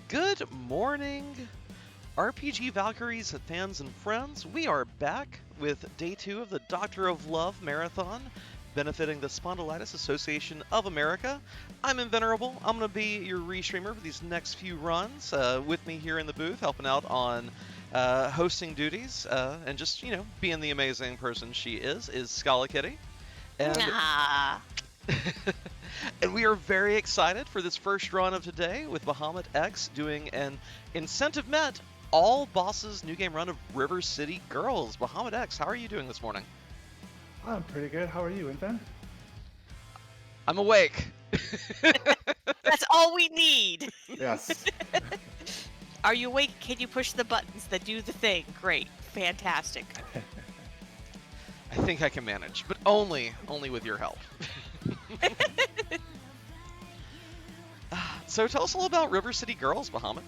Good morning, RPG Valkyries fans and friends. We are back with day 2 of the Doctor of Love Marathon, benefiting the Spondylitis Association of America. I'm Invenerable. I'm going to be your restreamer for these next few runs. With me here in the booth, helping out on hosting duties and just, being the amazing person she is Scala Kitty. And Ah. and we are very excited for this first run of today with Bahamut X doing an incentive met all bosses new game run of River City Girls. Bahamut X, how are you doing this morning? I'm pretty good. How are you, Inven? I'm awake. That's all we need. Yes. Are you awake? Can you push the buttons that do the thing? Great. Fantastic. I think I can manage, but only with your help. So tell us a little about River City Girls, Bahamut.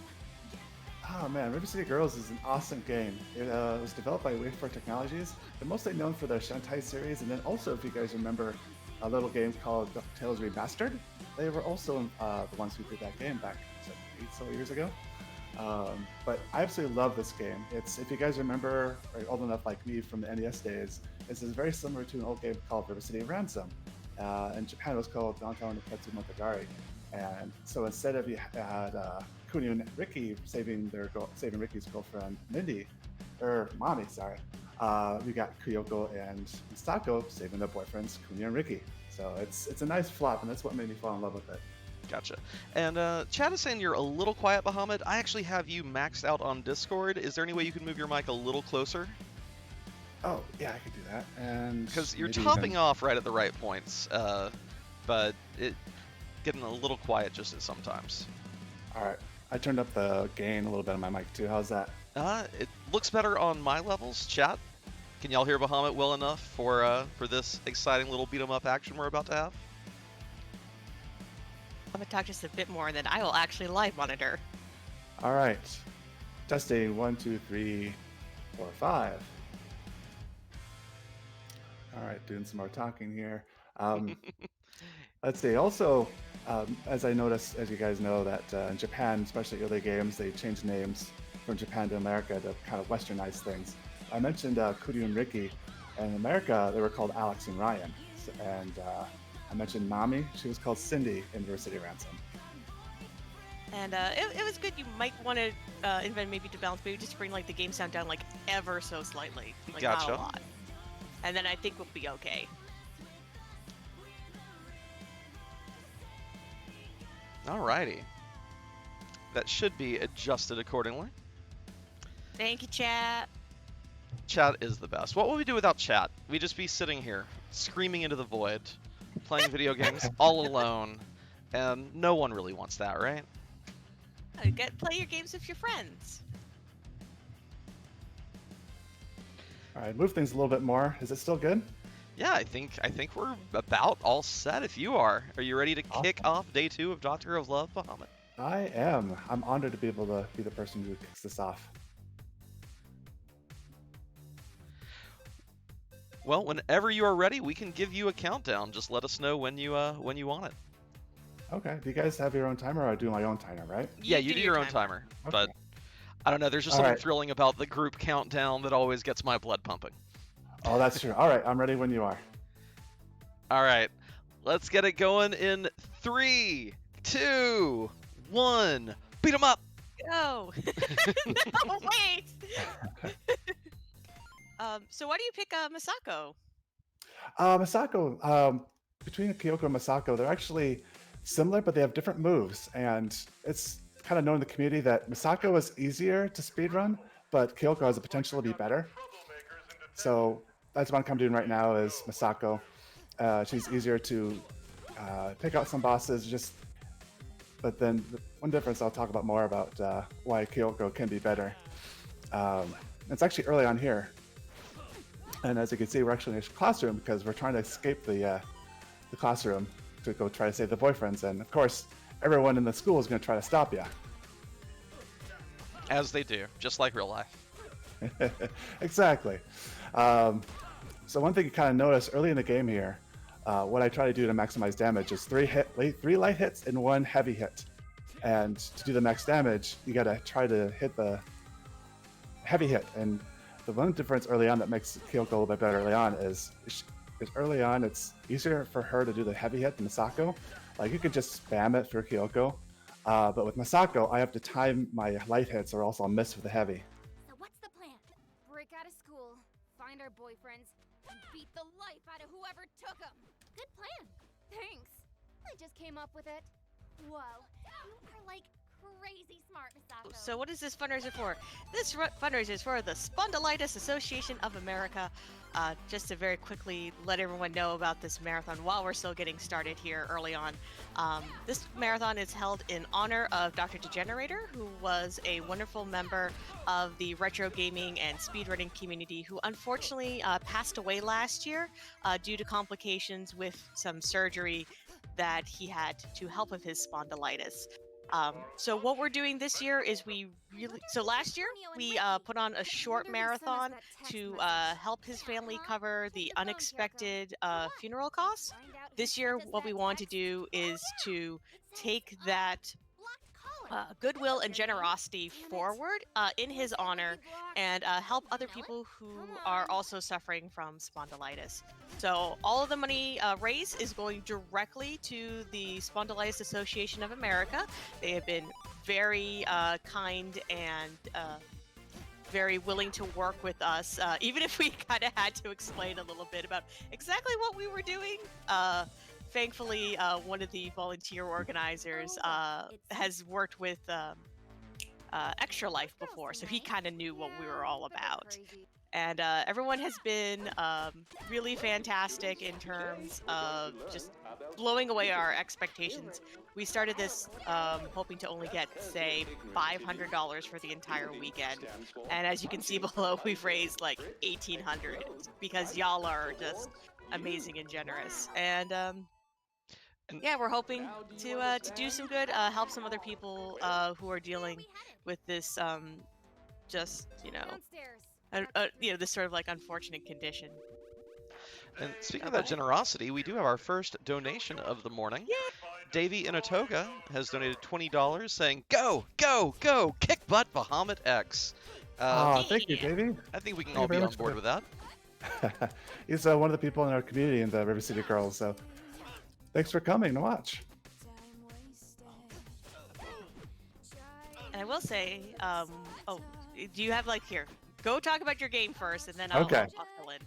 Oh man, River City Girls is an awesome game. It was developed by Waveforce Technologies. They're mostly known for their Shantae series, and then also, if you guys remember, a little game called DuckTales Remastered. They were also the ones who did that game back 8 years ago. But I absolutely love this game. It's, if you guys remember, or old enough like me from the NES days, this is very similar to an old game called River City Ransom. In Japan, it was called Downtown no Ketsu Monogatari. And so instead of you had Kunio and Ricky saving Ricky's girlfriend Mindy, or Mommy, sorry, we got Kyoko and Misako saving their boyfriends Kunio and Ricky. So it's a nice flop, and that's what made me fall in love with it. Gotcha. And Chad is saying you're a little quiet, Bahamut. I actually have you maxed out on Discord. Is there any way you can move your mic a little closer? Oh yeah, I could do that. And because you're maybe topping even... off right at the right points, but it getting a little quiet just at sometimes. All right, I turned up the gain a little bit on my mic too. How's that? It looks better on my levels. Chat, can y'all hear Bahamut well enough for this exciting little beat 'em up action we're about to have? I'm going to talk just a bit more, and then I will actually live monitor. All right, testing 1, 2, 3, 4, 5. All right, doing some more talking here. Let's see. Also, as I noticed, as you guys know, that in Japan, especially early games, they change names from Japan to America to kind of westernize things. I mentioned Kuryu and Ricky. In America, they were called Alex and Ryan. And I mentioned Nami. She was called Cindy in River City Ransom. And it was good. You might want to invent maybe to balance, maybe just bring like the game sound down like ever so slightly. Like Gotcha. not a lot. And then I think we'll be okay. Alrighty. That should be adjusted accordingly. Thank you, chat. Chat is the best. What would we do without chat? We'd just be sitting here, screaming into the void, playing video games all alone, and no one really wants that, right? Play your games with your friends. All right, move things a little bit more. Is it still good? Yeah, I think we're about all set if you are. Are you ready to kick Awesome. off day 2 of Doctor of Love, Bahamut? I am. I'm honored to be able to be the person who kicks this off. Well, whenever you are ready, we can give you a countdown. Just let us know when you want it. Okay. Do you guys have your own timer, or I do my own timer, right? Yeah, you do your own timer. Okay. But I don't know, there's just All something right. thrilling about the group countdown that always gets my blood pumping. Oh, that's true. All right, I'm ready when you are. All right, let's get it going in 3, 2, 1. Beat 'em up. Go. No, wait. So why do you pick Misako? Masako, between Kyoko and Masako, they're actually similar, but they have different moves. And it's kind of known in the community that Masako is easier to speedrun, but Kyoko has the potential to be better. So that's what I'm doing right now is Masako. She's easier to pick out some bosses, but then one difference I'll talk about more about why Kyoko can be better. It's actually early on here. And as you can see, we're actually in a classroom because we're trying to escape the classroom to go try to save the boyfriends. And of course, everyone in the school is going to try to stop you. As they do, just like real life. Exactly. So one thing you kind of notice early in the game here, what I try to do to maximize damage is three light hits and one heavy hit. And to do the max damage, you gotta try to hit the heavy hit. And the one difference early on that makes Kyoko a little bit better early on is early on it's easier for her to do the heavy hit than Masako. Like you could just spam it for Kyoko, but with Masako, I have to time my light hits or else I'll miss with the heavy. So what's the plan? Break out of school, find our boyfriends, and beat the life out of whoever took them. Good plan. Thanks. I just came up with it. Whoa, you are like crazy smart, Misako. So what is this fundraiser for? This fundraiser is for the Spondylitis Association of America. Just to very quickly let everyone know about this marathon while we're still getting started here early on. This marathon is held in honor of Dr. Degenerator, who was a wonderful member of the retro gaming and speedrunning community who unfortunately passed away last year due to complications with some surgery that he had to help with his spondylitis. So what we're doing this year is last year we put on a short marathon to help his family cover the unexpected funeral costs. This year what we want to do is to take that goodwill and generosity forward in his honor and help other people who are also suffering from spondylitis. So all of the money raised is going directly to the Spondylitis Association of America. They have been very kind and very willing to work with us, even if we kind of had to explain a little bit about exactly what we were doing. Thankfully, one of the volunteer organizers has worked with Extra Life before, so he kind of knew what we were all about. And everyone has been really fantastic in terms of just blowing away our expectations. We started this hoping to only get, say, $500 for the entire weekend. And as you can see below, we've raised like $1,800 because y'all are just amazing and generous. And yeah, we're hoping to do some good, help some other people who are dealing with this, just, this sort of like unfortunate condition. And speaking of that generosity, we do have our first donation of the morning. Yeah. Davey Inatoga has donated $20 saying, "Go, go, go, kick butt, Bahamut X." Thank you, Davey. I think we can all be on board with that. He's one of the people in our community in the River City Girls, so thanks for coming to watch. And I will say, do you have here? Go talk about your game first, and then I'll fill in.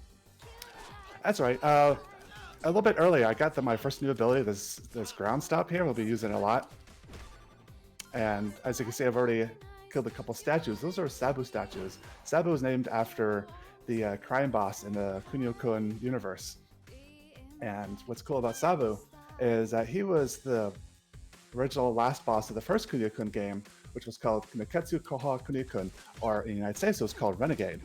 That's right. A little bit earlier, I got my first new ability, this ground stop here. We'll be using it a lot. And as you can see, I've already killed a couple statues. Those are Sabu statues. Sabu is named after the crime boss in the Kunio-kun universe. And what's cool about Sabu is that he was the original last boss of the first Kunio-kun game, which was called Neketsu Koha Kunio-kun, or in the United States it was called Renegade.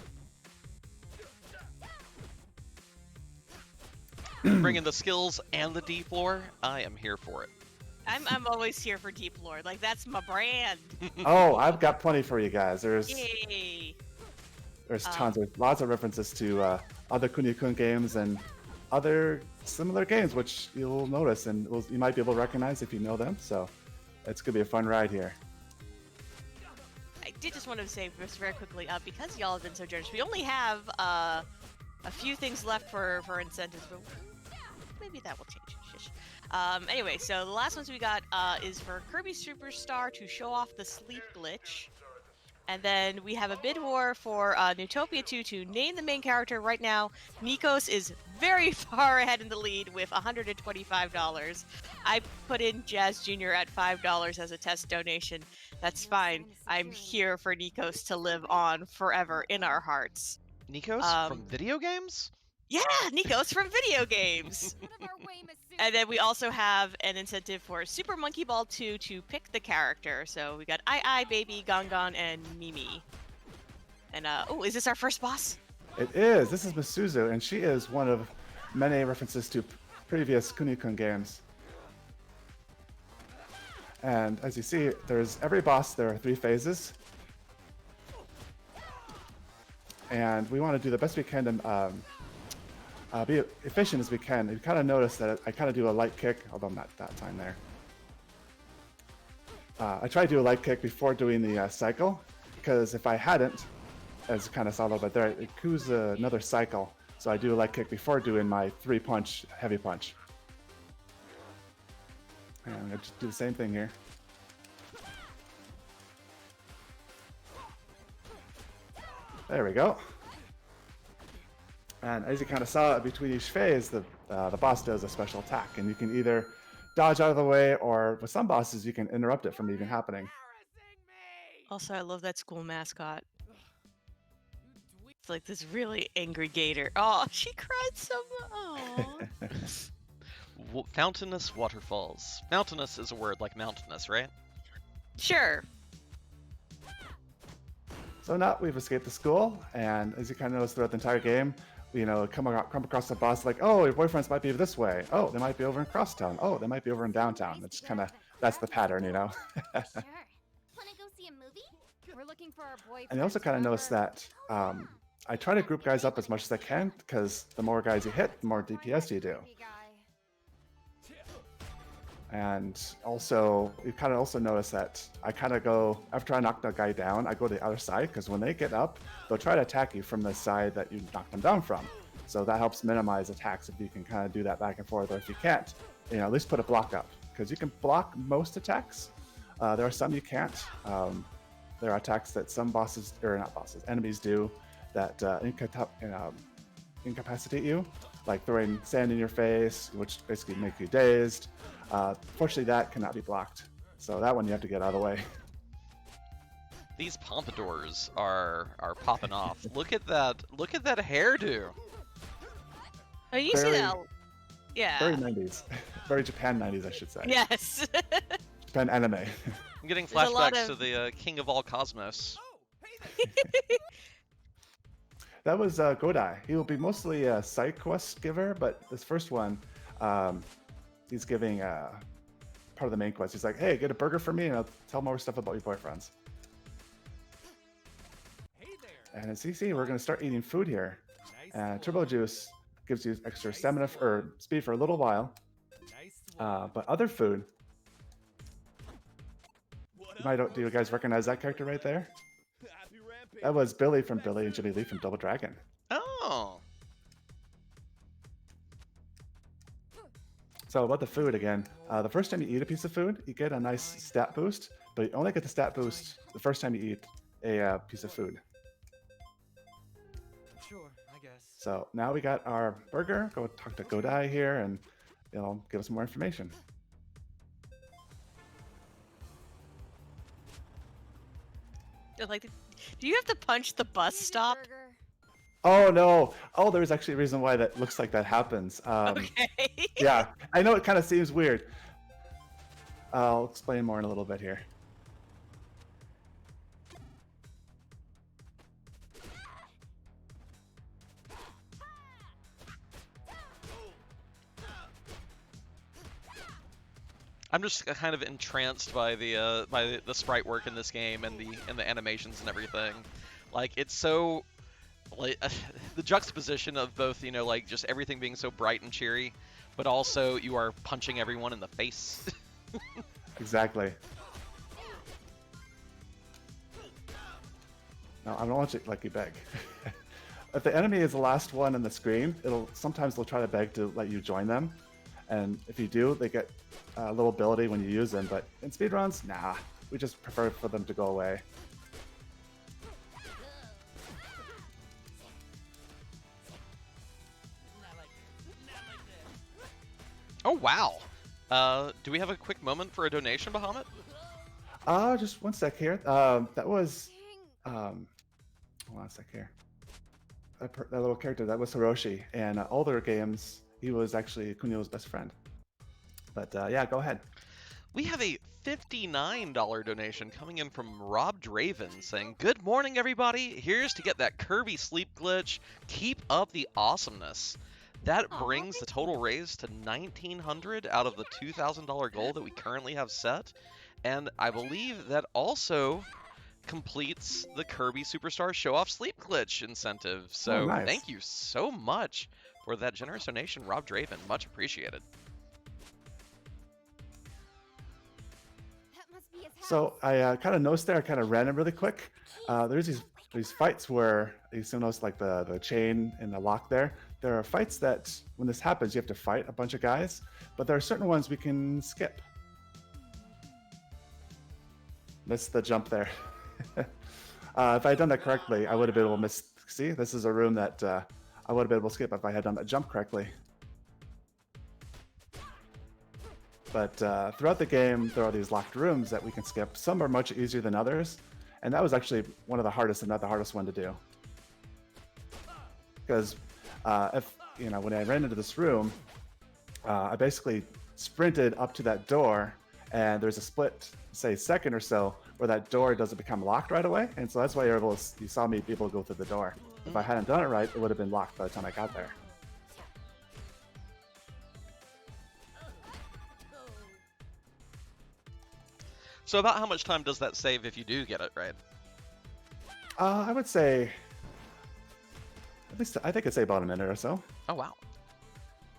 Bringing the skills and the deep lore, I am here for it. I'm always here for deep lore. Like, that's my brand. Oh, I've got plenty for you guys. There's tons. There's lots of references to other Kunio-kun games and other similar games, which you'll notice and you might be able to recognize if you know them. So it's going to be a fun ride here. I did just want to say just very quickly, because y'all have been so generous, we only have a few things left for incentives, but maybe that will change. Shush. Anyway, so the last ones we got is for Kirby Superstar to show off the sleep glitch. And then we have a bid war for Neutopia 2 to name the main character. Right now, Nikos is very far ahead in the lead with $125. I put in Jazz Jr. at $5 as a test donation. That's fine. I'm here for Nikos to live on forever in our hearts. Nikos from video games? Yeah, Nikos from video games. And then we also have an incentive for Super Monkey Ball 2 to pick the character. So we got Ai, Baby, Gongon, and Mimi. And is this our first boss? It is. This is Misuzu, and she is one of many references to previous Kunio-kun games. And as you see, there's every boss, there are 3 phases. And we want to do the best we can to be efficient as we can. You kind of notice that I kind of do a light kick, although not that time there. I try to do a light kick before doing the cycle, because if I hadn't, as kind of saw a little bit there, it coups another cycle. So I do a light kick before doing my 3-punch heavy punch. And I'm gonna just do the same thing here. There we go. And as you kind of saw between each phase, the boss does a special attack, and you can either dodge out of the way, or with some bosses, you can interrupt it from even happening. Also, I love that school mascot. It's like this really angry gator. Oh, she cried so much. Fountainous waterfalls. Mountainous is a word like mountainous, right? Sure. So now we've escaped the school, and as you kind of notice throughout the entire game, you know, come across the boss like, oh, your boyfriends might be this way. Oh, they might be over in Crosstown. Oh, they might be over in downtown. It's kind of, that's the pattern, you know. Sure. Wanna go see a movie? We're looking for our boyfriends. And you also kind of notice that I try to group guys up as much as I can, because the more guys you hit, the more DPS you do. And also, you kind of also notice that I kind of go, after I knock the guy down, I go to the other side, because when they get up, they'll try to attack you from the side that you knocked them down from. So that helps minimize attacks if you can kind of do that back and forth, or if you can't, you know, at least put a block up, because you can block most attacks. There are some you can't. There are attacks that some bosses, or not bosses, enemies do that incapacitate you, like throwing sand in your face, which basically make you dazed. Fortunately, that cannot be blocked. So that one you have to get out of the way. These pompadours are popping off. Look at that! Look at that hairdo. Oh, you see Very- that? Yeah. Very 90s. Very Japan 90s, I should say. Yes. Japan anime. I'm getting There's a lot flashbacks of- to the King of all Cosmos. That was Godai. He will be mostly a side quest giver, but this first one, he's giving part of the main quest. He's like, hey, get a burger for me, and I'll tell more stuff about your boyfriends. And as you see, we're going to start eating food here. Turbo Juice gives you extra stamina or speed for a little while. But other food, do you guys recognize that character right there? That was Billy from Billy and Ginny Lee from Double Dragon. Oh, So about the food again, the first time you eat a piece of food, you get a nice stat boost, but you only get the stat boost the first time you eat a piece of food. Sure, I guess. So now we got our burger. Go talk to Godai here, and they'll give us more information. Like, do you have to punch the bus stop? Oh no! Oh, there's actually a reason why that looks like that happens. Okay. Yeah, I know it kind of seems weird. I'll explain more in a little bit here. I'm just kind of entranced by the sprite work in this game and the animations and everything. Like, it's so, like, the juxtaposition of both, you know, like just everything being so bright and cheery, but also you are punching everyone in the face. Exactly. No, I don't want you to let you beg. If the enemy is the last one on the screen, sometimes they'll try to beg to let you join them, and if you do, they get a little ability when you use them. But in speedruns, nah, we just prefer for them to go away. Oh wow! Do we have a quick moment for a donation, Bahamut? Just one sec here. That was hold on a sec here. That little character, that was Hiroshi, and all their games, he was actually Kunio's best friend. But yeah, go ahead. We have a $59 donation coming in from Rob Draven saying, "Good morning, everybody. Here's to get that Kirby sleep glitch. Keep up the awesomeness." That Aw, brings the total raise to $1,900 out of the $2,000 goal that we currently have set. And I believe that also completes the Kirby Superstar Show Off Sleep Glitch incentive. So nice. Thank you so much for that generous donation, Rob Draven. Much appreciated. That must be his So I kind of noticed there, I kind of ran it really quick. There's these fights where you still notice like the chain and the lock there. There are fights that when this happens, you have to fight a bunch of guys, but there are certain ones we can skip. Missed the jump there. If I had done that correctly, I would have been able to miss. See, this is a room that I would have been able to skip if I had done that jump correctly. But throughout the game, there are these locked rooms that we can skip. Some are much easier than others, and that was actually one of the hardest and not the hardest one to do. Because when I ran into this room, I basically sprinted up to that door, and there's a split, say, second or so, where that door doesn't become locked right away, and so that's why you saw me be able to go through the door. If I hadn't done it right, it would have been locked by the time I got there. So about how much time does that save if you do get it right? I would say, at least I think I'd say about a minute or so. Oh, wow.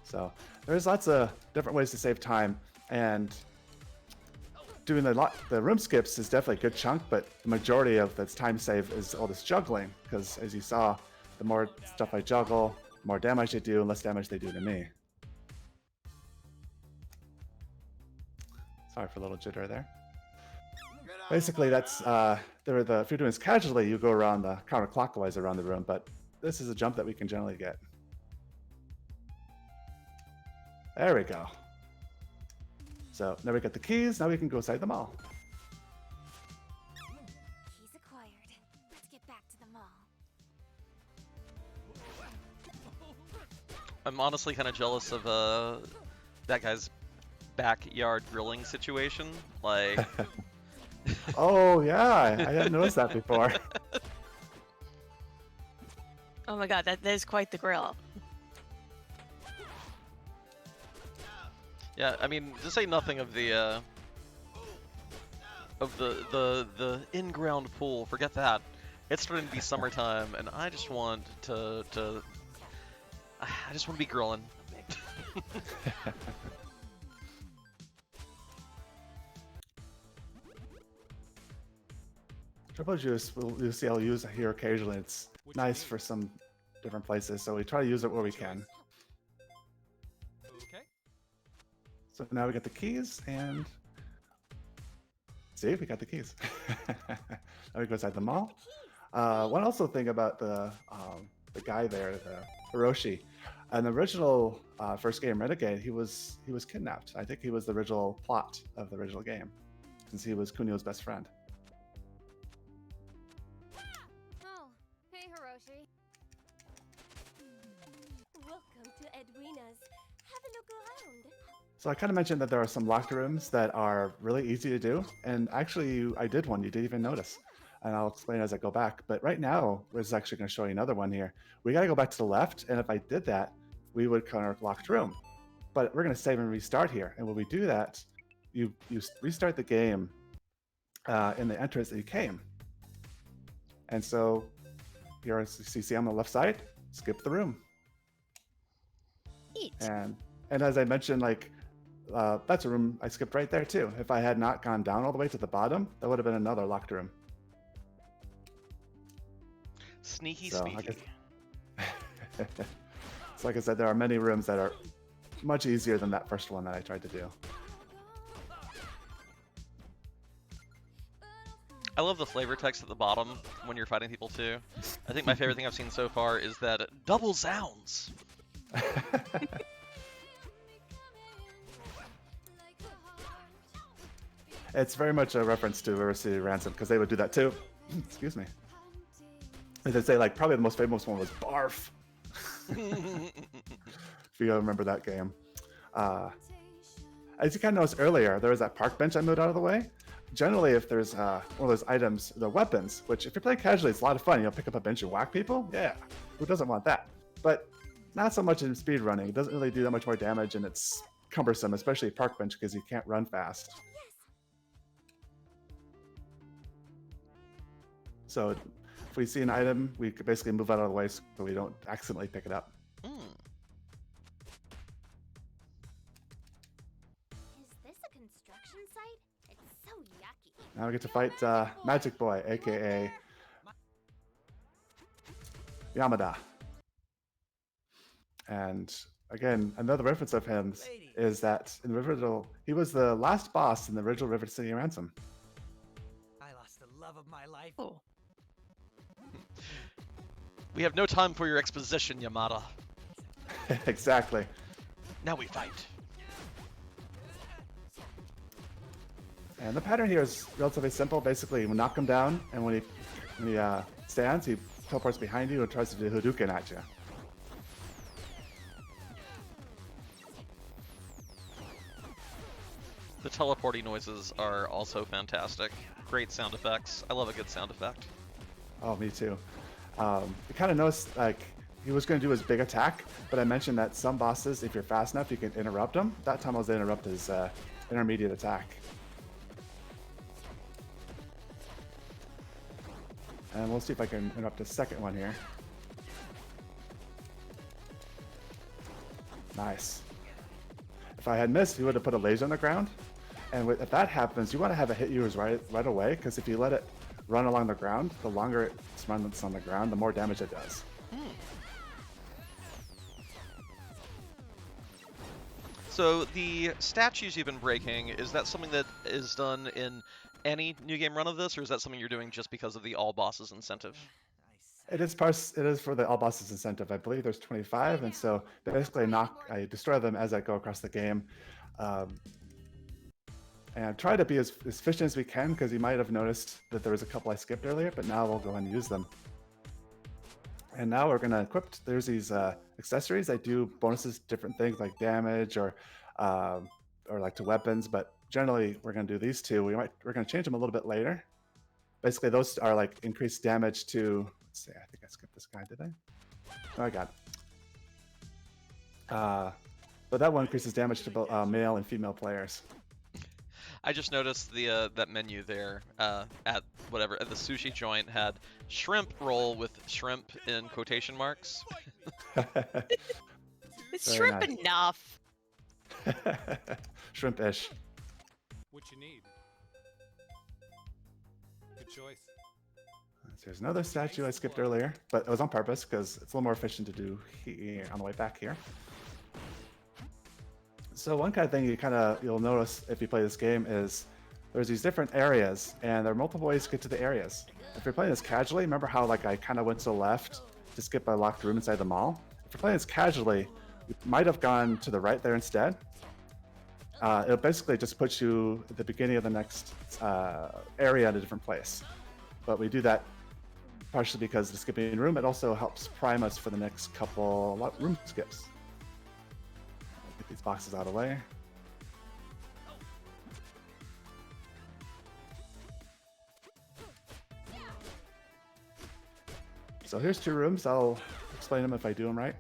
So there's lots of different ways to save time, and doing the room skips is definitely a good chunk, but the majority of this time save is all this juggling, because as you saw, the more stuff I juggle, the more damage they do, and less damage they do to me. Sorry for a little jitter there. Basically, that's if you're doing this casually, you go around the counterclockwise around the room, but this is a jump that we can generally get. There we go. So now we got the keys. Now we can go inside the mall. Keys acquired. Let's get back to the mall. I'm honestly kind of jealous of that guy's backyard grilling situation. Like, Oh yeah, I hadn't noticed that before. Oh my god, that is quite the grill. yeah, I mean, to say nothing of the in-ground pool. Forget that. It's starting to be summertime, and I just want I just want to be grilling. Triple juice, you'll see I'll use it here occasionally. It's nice for some different places, so we try to use it where we can. Okay. So now we got the keys, and see, we got the keys. Now we go inside the mall. One also thing about the guy there, the Hiroshi, in the original first game, Renegade, he was kidnapped. I think he was the original plot of the original game, since he was Kunio's best friend. Oh, hey Hiroshi. Welcome to Edwina's. Have a look around. So I kind of mentioned that there are some locked rooms that are really easy to do, and actually I did one you didn't even notice, and I'll explain as I go back. But right now, we're just actually going to show you another one here. We got to go back to the left, and if I did that, we would counter a locked room. But we're going to save and restart here, and when we do that, you restart the game in the entrance that you came. And so here, as you see on the left side, skip the room. Neat. And as I mentioned, like, that's a room I skipped right there too. If I had not gone down all the way to the bottom, that would have been another locked room. Sneaky, So, sneaky. So like I said, there are many rooms that are much easier than that first one that I tried to do. I love the flavor text at the bottom when you're fighting people too. I think my favorite thing I've seen so far is that double sounds. It's very much a reference to River City Ransom, because they would do that too. Excuse me. As I say, like, probably the most famous one was Barf. If you remember that game. As you kind of noticed earlier, there was that park bench I moved out of the way. Generally, if there's one of those items, the weapons, which if you're playing casually, it's a lot of fun. You'll pick up a bench and whack people. Yeah, who doesn't want that? But not so much in speedrunning. It doesn't really do that much more damage, and it's cumbersome, especially park bench, because you can't run fast. So if we see an item, we could basically move out of the way so we don't accidentally pick it up. Mm. Is this a construction site? It's so yucky. Now we get to fight Magic Boy, aka Yamada. And again, another reference of him is that in the original, he was the last boss in the original River City Ransom. I lost the love of my life. Oh. We have no time for your exposition, Yamada. Exactly. Now we fight. And the pattern here is relatively simple. Basically, you knock him down, and when he stands, he teleports behind you and tries to do Hadouken at you. The teleporting noises are also fantastic. Great sound effects. I love a good sound effect. Oh, me too. You kind of noticed, like, he was going to do his big attack, but I mentioned that some bosses, if you're fast enough, you can interrupt them. That time I was able to interrupt his intermediate attack. And we'll see if I can interrupt his second one here. Nice. If I had missed, he would have put a laser on the ground. And if that happens, you want to have it hit you right away, because if you let it run along the ground, the longer it's runs on the ground, the more damage it does. So the statues you've been breaking, is that something that is done in any new game run of this, or is that something you're doing just because of the all bosses incentive? It is for the all bosses incentive. I believe there's 25, and so basically I destroy them as I go across the game. And try to be as efficient as we can, because you might have noticed that there was a couple I skipped earlier, but now we'll go ahead and use them. And now we're gonna equip, there's these accessories that do bonuses, different things like damage or like to weapons, but generally we're gonna do these two. We're gonna change them a little bit later. Basically those are like increased damage to, let's see, I think I skipped this guy, did I? Oh, I got it. But that one increases damage to both male and female players. I just noticed the that menu there at the sushi joint had shrimp roll with shrimp in quotation marks. It's Very shrimp nice. enough. Shrimp-ish. What you need? Good choice. There's another statue I skipped earlier, but it was on purpose because it's a little more efficient to do here on the way back here. So one kind of thing you'll notice if you play this game is there's these different areas, and there are multiple ways to get to the areas. If you're playing this casually, remember how like I kind of went to the left to skip a locked room inside the mall? If you're playing this casually, you might have gone to the right there instead. It'll basically just put you at the beginning of the next area in a different place. But we do that partially because of the skipping room. It also helps prime us for the next couple room skips. Get these boxes out of the way. So here's two rooms. I'll explain them if I do them right.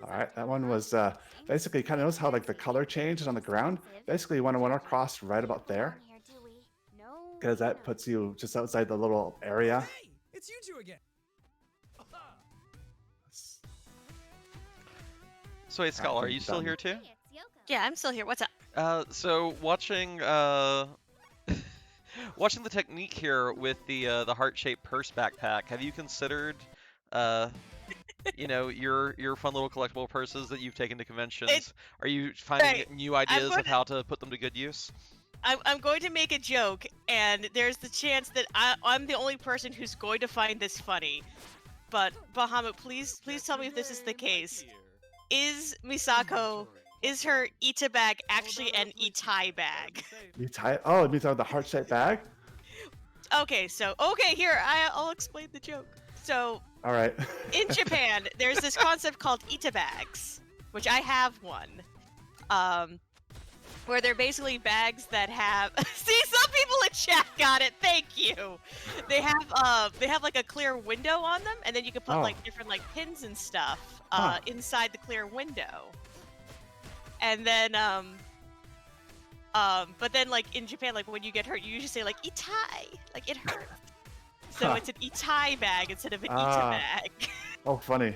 All right, that one was basically kind of notice how like the color changes on the ground. Basically, you want to run across right about there, because that puts you just outside the little area. Hey, it's you two again. So hey, Scholar, are you still here too? Yeah, I'm still here. What's up? So watching watching the technique here with the heart-shaped purse backpack, have you considered you know, your fun little collectible purses that you've taken to conventions? Are you finding new ideas of how to put them to good use? I'm going to make a joke, and there's the chance that I'm the only person who's going to find this funny. But Bahamut, please tell me if this is the case. Is Misako, is her Ita bag actually an Itai bag? Itai? Oh, it means the heart-shaped bag? Okay, here, I'll explain the joke. So, All right. in Japan, there's this concept called Ita bags, which I have one. Where they're basically bags that have see, some people in chat got it, thank you. They have like a clear window on them, and then you can put like different like pins and stuff inside the clear window. And then but then like in Japan, like when you get hurt, you usually say like Itai, like it hurt. So it's an Itai bag instead of an Ita bag. Oh, funny.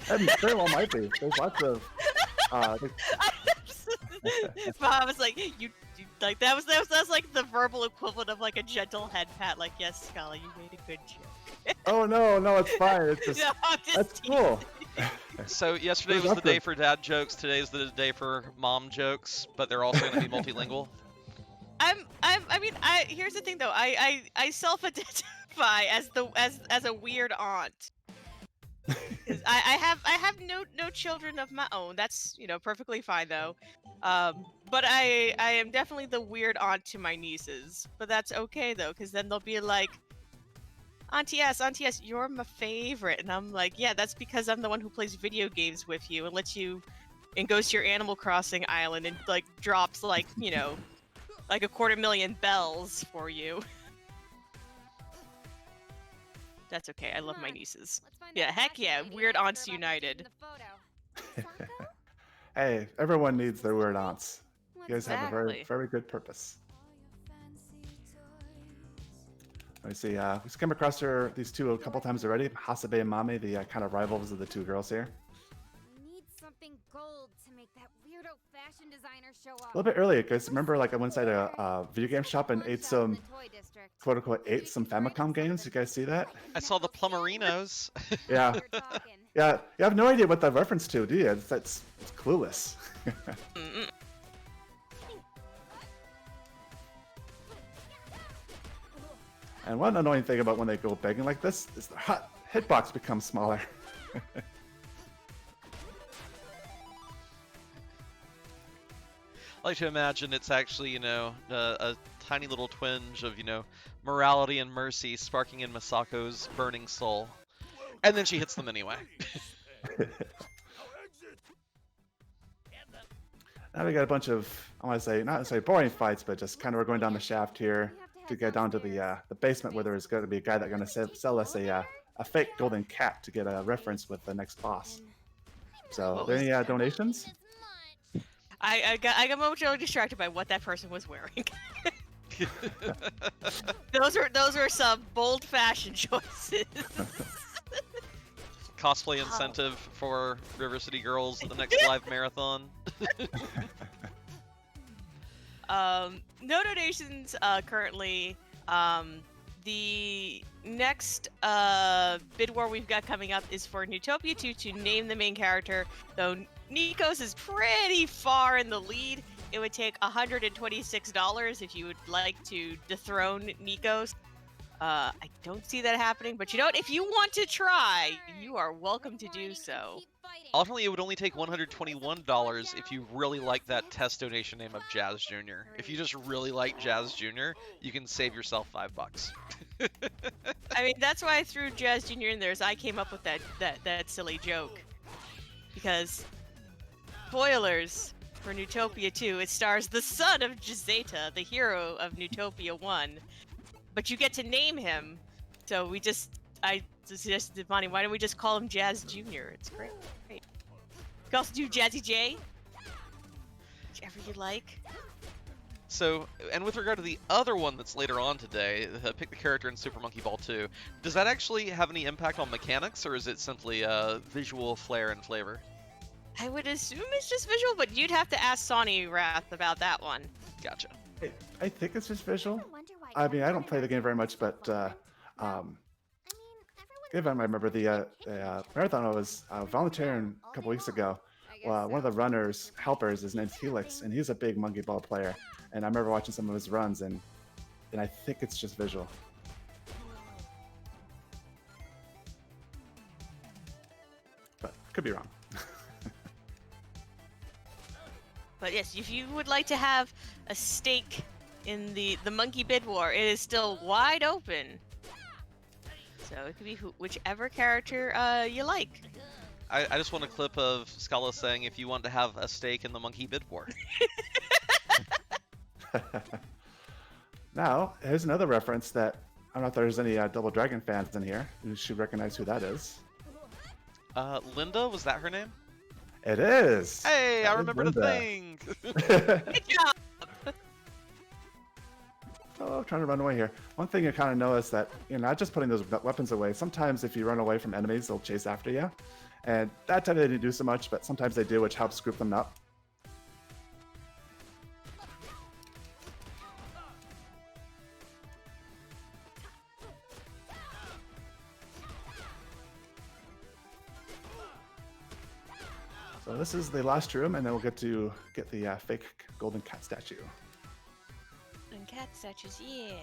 That very well might be. There's lots of But I was like, you like that's like the verbal equivalent of like a gentle head pat. Like, yes, Scala, you made a good joke. Oh no, it's fine. It's just No, I'm just that's cool. So yesterday There's was the day nothing. for dad jokes. Today's the day for mom jokes, but they're also going to be multilingual. Here's the thing though. I self-identify as a weird aunt. 'Cause I have no children of my own. That's perfectly fine though. But I am definitely the weird aunt to my nieces. But that's okay though, because then they'll be like, Auntie S, you're my favorite, and I'm like, yeah, that's because I'm the one who plays video games with you and lets you, and goes to your Animal Crossing island and like drops like like 250,000 bells for you. That's okay. I love my nieces. Let's find Yeah, that heck fashion yeah, lady weird I told aunts her about taking united. the photo. Sako? Hey, everyone needs their weird aunts. You guys have a very, Exactly. very good purpose. Let me see. We came across these two a couple times already. Hasabe and Mame, the kind of rivals of the two girls here. Need something gold to make that weirdo fashion designer show A up. little bit earlier, guys. Remember, like I went inside a video game shop and ate some, quote unquote, ate some Famicom games. You guys see that? I saw the Plumerinos. Yeah. Yeah. You have no idea what that reference to, do you? It's clueless. Mm-mm. And one annoying thing about when they go begging like this is the hitbox becomes smaller. I like to imagine it's actually, a tiny little twinge of, morality and mercy sparking in Masako's burning soul. And then she hits them anyway. Now we got a bunch of, I want to say, not necessarily boring fights, but just kind of we're going down the shaft here to get down to the basement where there's going to be a guy that's going to sell us a fake golden cat to get a reference with the next boss. So, are there any donations? I got momentarily distracted by what that person was wearing. Those were some bold fashion choices. Cosplay incentive for River City Girls at the next live marathon. No donations currently. The next bid war we've got coming up is for Neutopia 2 to name the main character, though Nikos is pretty far in the lead. It would take $126 if you would like to dethrone Nikos. I don't see that happening, but if you want to try, you are welcome to do so. Ultimately, it would only take $121 if you really like that test donation name of Jazz Jr. If you just really like Jazz Jr., you can save yourself $5. I mean, that's why I threw Jazz Jr. in there, as I came up with that silly joke. Because, spoilers for Neutopia 2, it stars the son of Jazeta, the hero of Neutopia 1. But you get to name him, so I suggested to Bonnie, why don't we just call him Jazz Jr.? It's great. You can also do Jazzy J. Whichever you like. So, and with regard to the other one that's later on today, pick the character in Super Monkey Ball 2, does that actually have any impact on mechanics, or is it simply visual flair and flavor? I would assume it's just visual, but you'd have to ask Sonny Wrath about that one. Gotcha. I think it's just visual. I mean, I don't play the game very much, but if I remember the marathon I was volunteering a couple weeks ago. One of the runners, helpers, his name's Helix, and he's a big monkey ball player. And I remember watching some of his runs, and I think it's just visual. But could be wrong. But yes, if you would like to have a stake in the monkey bid war, it is still wide open. So it could be whichever character you like. I just want a clip of Scala saying if you want to have a stake in the monkey bid war. Now, here's another reference that I don't know if there's any Double Dragon fans in here who should recognize who that is. Linda, was that her name? It is! Hey, That I is remembered a Linda. thing! Good job! Oh, I'm trying to run away here. One thing you kind of know is that you're not just putting those weapons away. Sometimes if you run away from enemies, they'll chase after you. And that time they didn't do so much, but sometimes they do, which helps group them up. So this is the last room, and then we'll get to get the fake golden cat statue. And cat statues, yeah.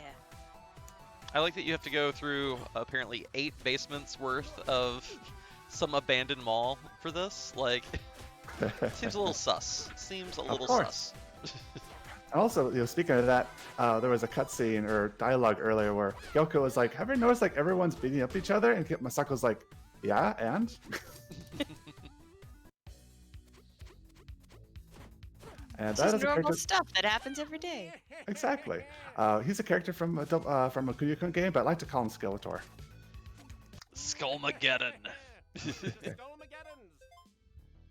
I like that you have to go through apparently 8 basements worth of some abandoned mall for this. Like, seems a little sus. Seems a little course. sus. And also, speaking of that, there was a cutscene or dialogue earlier where Gyoko was like, "Have you noticed like everyone's beating up each other?" And Masako's like, "Yeah, and." And This that is is a normal character. stuff that happens every day. Exactly. He's a character from a Kunio-kun game, but I like to call him Skeletor. Skullmageddon. Skullmageddons.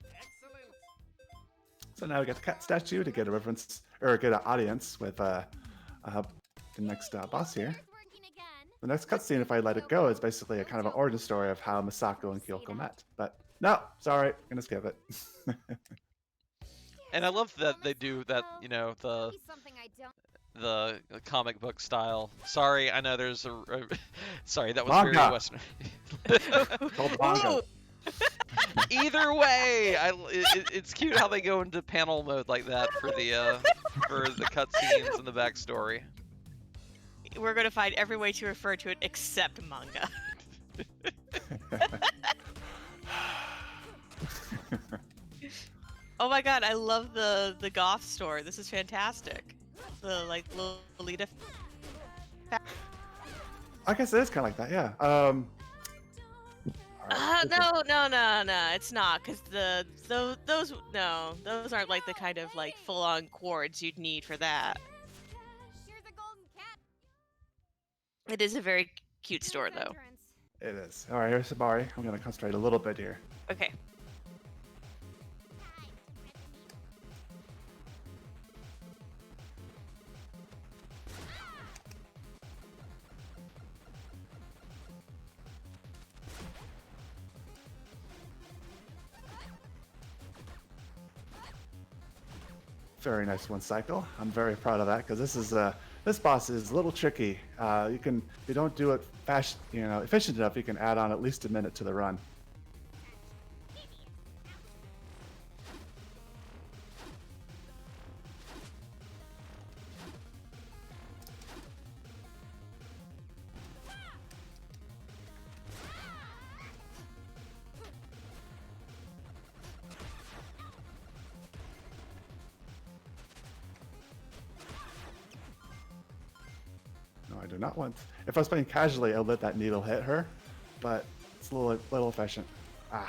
Excellent. So now we got the cat statue to get a reference or get an audience with the next boss here. Working again. The next cutscene, if I let it go, is basically a kind of an origin story of how Masako and Kyoko met. But no, sorry, gonna skip it. And I love that they do that, you know, the Maybe something I don't. comic book style. Sorry, I know there's sorry, that was Manga. very Western. Called manga. Ooh. Either way, it's cute how they go into panel mode like that for the cutscenes and the backstory. We're going to find every way to refer to it except manga. Oh my god, I love the goth store. This is fantastic. The like Lolita. I guess it is kind of like that, yeah. No, it's not, because those aren't like the kind of like full-on chords you'd need for that. Here's a golden cat. It is a very cute store though. Entrance. It is. All right, here's Sabari. I'm gonna concentrate a little bit here. Okay. Very nice one cycle. I'm very proud of that because this boss is a little tricky. If you don't do it fast, efficient enough, you can add on at least a minute to the run. No, I do not want. If I was playing casually, I'll let that needle hit her, but it's a little efficient. I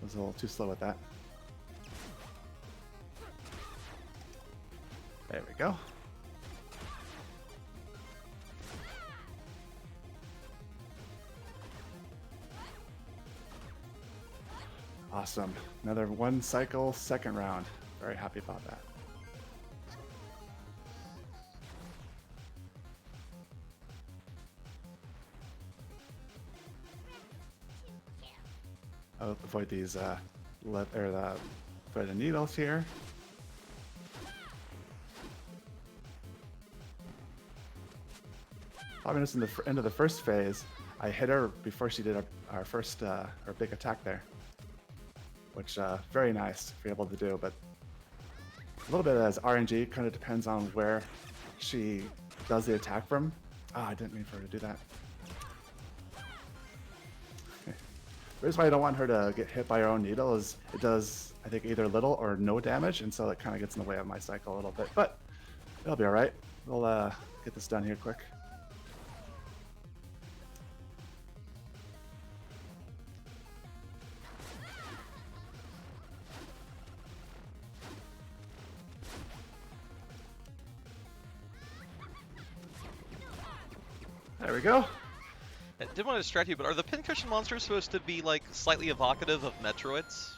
was a little too slow with that. There we go. Awesome. Another one cycle, second round. Very happy about that. I'll avoid these avoid the needles here. Probably just in the end of the first phase, I hit her before she did our first our big attack there, which very nice to be able to do. But a little bit as RNG, kind of depends on where she does the attack from. I didn't mean for her to do that. The reason why I don't want her to get hit by her own needle is it does, I think, either little or no damage, and so it kind of gets in the way of my cycle a little bit. But it'll be all right. We'll get this done here quick. There we go. I didn't want to distract you, but are the pincushion monsters supposed to be like slightly evocative of Metroids?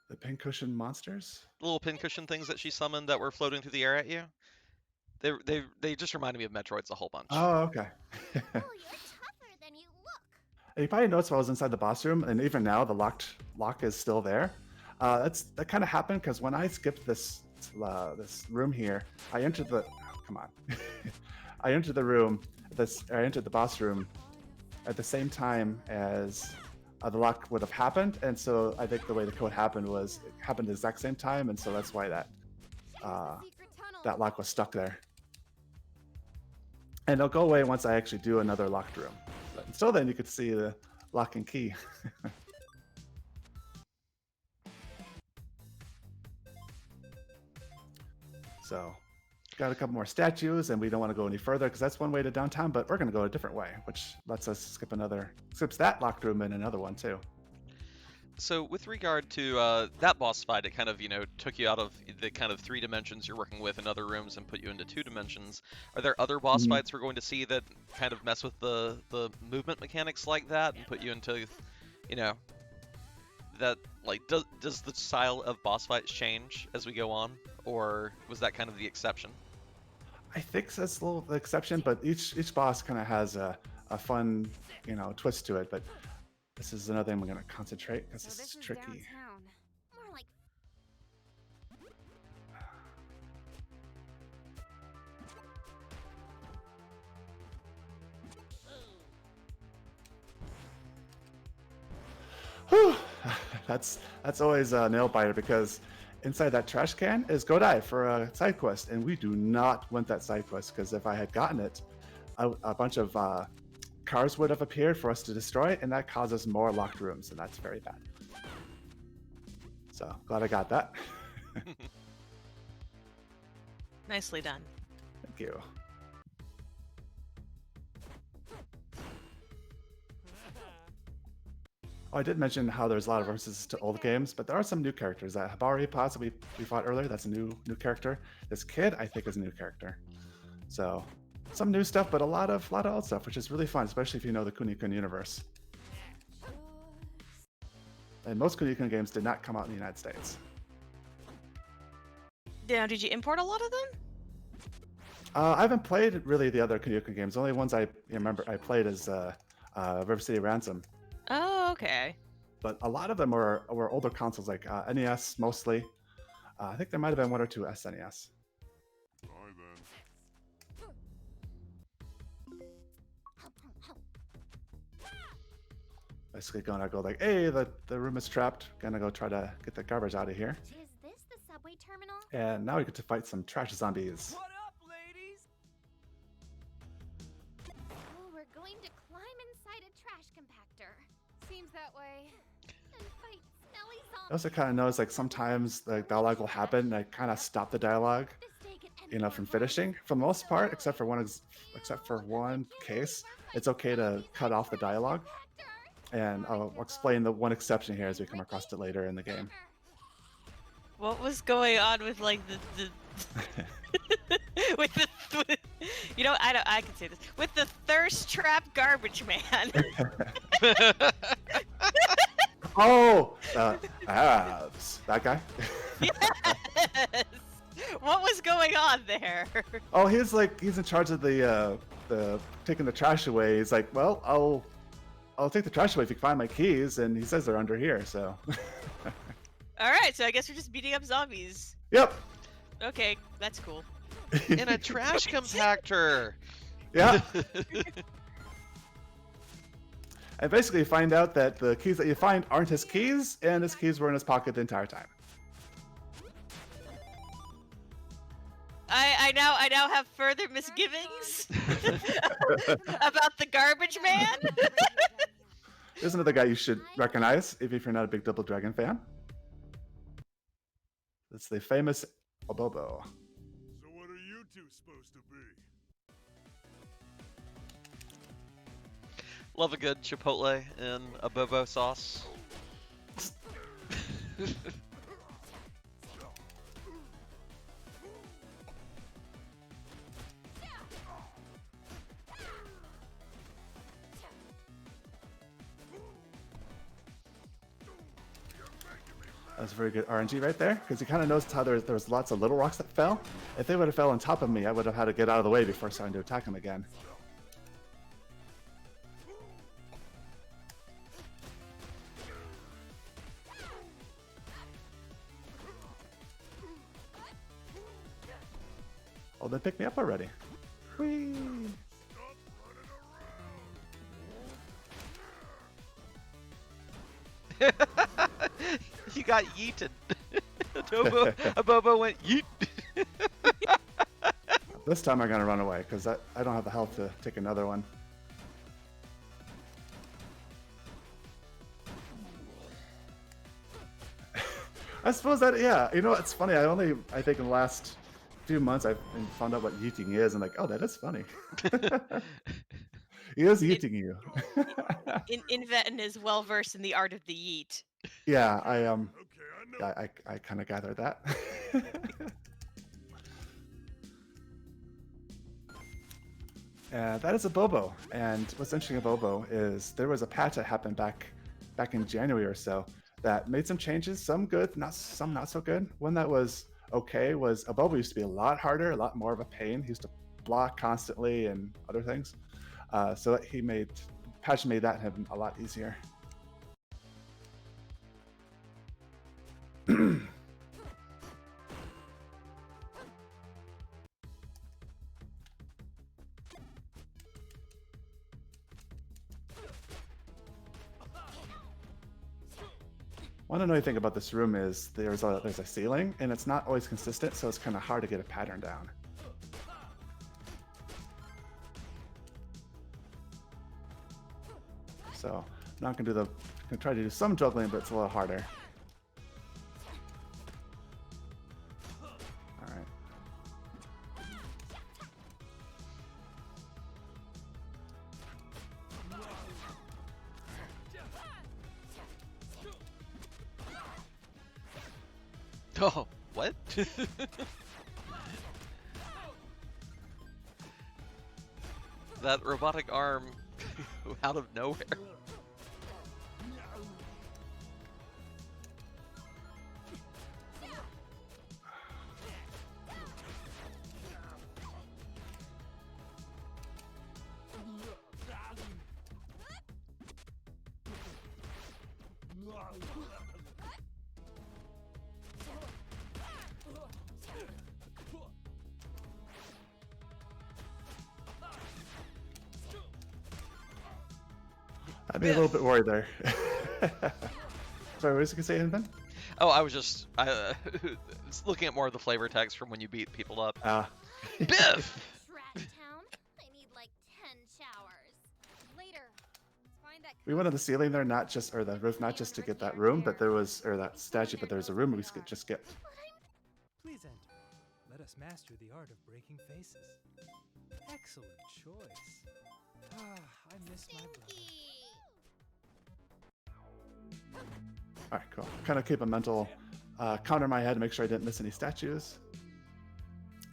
The pincushion monsters? The little pincushion things that she summoned that were floating through the air at you? They just reminded me of Metroids a whole bunch. Oh, okay. Oh, you're tougher than you look. You probably noticed while I was inside the boss room, and even now the lock is still there. That kind of happened because when I skipped this room here, I entered the. Oh, come on. I entered the room. I entered the boss room at the same time as the lock would have happened. And so I think the way the code happened was it happened at the exact same time, and so that's why that Secret tunnel. that lock was stuck there. And it'll go away once I actually do another locked room. But until then, you could see the lock and key. So, got a couple more statues, and we don't want to go any further because that's one way to downtown, but we're going to go a different way, which lets us skips that locked room and another one too. So with regard to that boss fight, it kind of, took you out of the kind of 3 dimensions you're working with in other rooms and put you into 2 dimensions. Are there other boss Mhm. fights we're going to see that kind of mess with the movement mechanics like that and put you into, that, like, does the style of boss fights change as we go on? Or was that kind of the exception? I think that's a little the exception, but each boss kind of has a fun, twist to it. But this is another thing we're going to concentrate because So this this is is tricky. downtown. More like Whew. That's always a nail biter because inside that trash can is Go Die for a side quest, and we do not want that side quest because if I had gotten it, a bunch of cars would have appeared for us to destroy, and that causes more locked rooms, and that's very bad. So glad I got that. Nicely done. Thank you. Oh, I did mention how there's a lot of references to old games, but there are some new characters. That Habari Paz that we fought earlier, that's a new character. This kid, I think, is a new character. So some new stuff, but a lot of old stuff, which is really fun, especially if you know the Kunio-kun universe. And most Kunio-kun games did not come out in the United States. Now, did you import a lot of them? I haven't played really the other Kunio-kun games. The only ones I remember I played is River City Ransom. Oh, okay. But a lot of them were older consoles, like NES mostly. I think there might have been 1 or 2 SNES. Basically gonna go like, hey, the room is trapped. Gonna go try to get the garbage out of here. Is this the subway terminal? And now we get to fight some trash zombies. What up, ladies? Oh, we're going to climb inside a trash compactor. Seems that way. And fight smelly I zombies. also kind of notice like sometimes the dialogue will happen and I kind of stop the dialogue, This day can end from more finishing. For the most part, except for one case, it's okay to cut off the dialogue. And I'll explain the one exception here as we come across it later in the game. What was going on with like the with I can say this with the thirst trap garbage man. Oh, abs. That guy. Yes. What was going on there? Oh, he's in charge of the taking the trash away. He's like, well, I'll take the trash away if you can find my keys, and he says they're under here. So. All right, so I guess we're just beating up zombies. Yep. Okay, that's cool. In a trash compactor. Yeah. And basically, you find out that the keys that you find aren't his keys, and his keys were in his pocket the entire time. I now have further misgivings about the garbage man. There's another guy you should recognize if you're not a big Double Dragon fan. It's the famous Abobo. So what are you two supposed to be? Love a good chipotle in a bobo sauce. That was very good RNG right there, because he kind of knows how there was lots of little rocks that fell. If they would have fell on top of me, I would have had to get out of the way before starting to attack him again. Oh, they picked me up already. Whee! You got yeeted. Abobo went yeet. This time I'm gonna run away because I don't have the health to take another one. I suppose that, yeah, you know, it's funny. I think in the last few months I've found out what yeeting is, and like, oh, that is funny. He is yeeting you. Inventon is well versed in the art of the yeet. Yeah, Okay, I know. I kind of gathered that. That is a Bobo, and what's interesting about Bobo is there was a patch that happened back in January or so that made some changes, some good, some not so good. One that was okay was a Bobo used to be a lot harder, a lot more of a pain. He used to block constantly and other things. So patch made that happen a lot easier. One annoying thing about this room is there's a ceiling, and it's not always consistent, so it's kind of hard to get a pattern down. So I'm not gonna try to do some juggling, but it's a little harder. All right. Oh, what? That robotic arm out of nowhere. I'd be a little bit worried there. Sorry, what was you gonna say, Inven? Oh, I was just looking at more of the flavor text from when you beat people up. Biff! Trash town? I need like 10 showers. Later. Let's find that. We went on the ceiling there, the roof, not just to get that room, but that statue, but there's a room we just skipped. Please enter. Let us master the art of breaking faces. Excellent choice. Ah, I miss my brother. Alright, cool. Kind of keep a mental counter in my head to make sure I didn't miss any statues.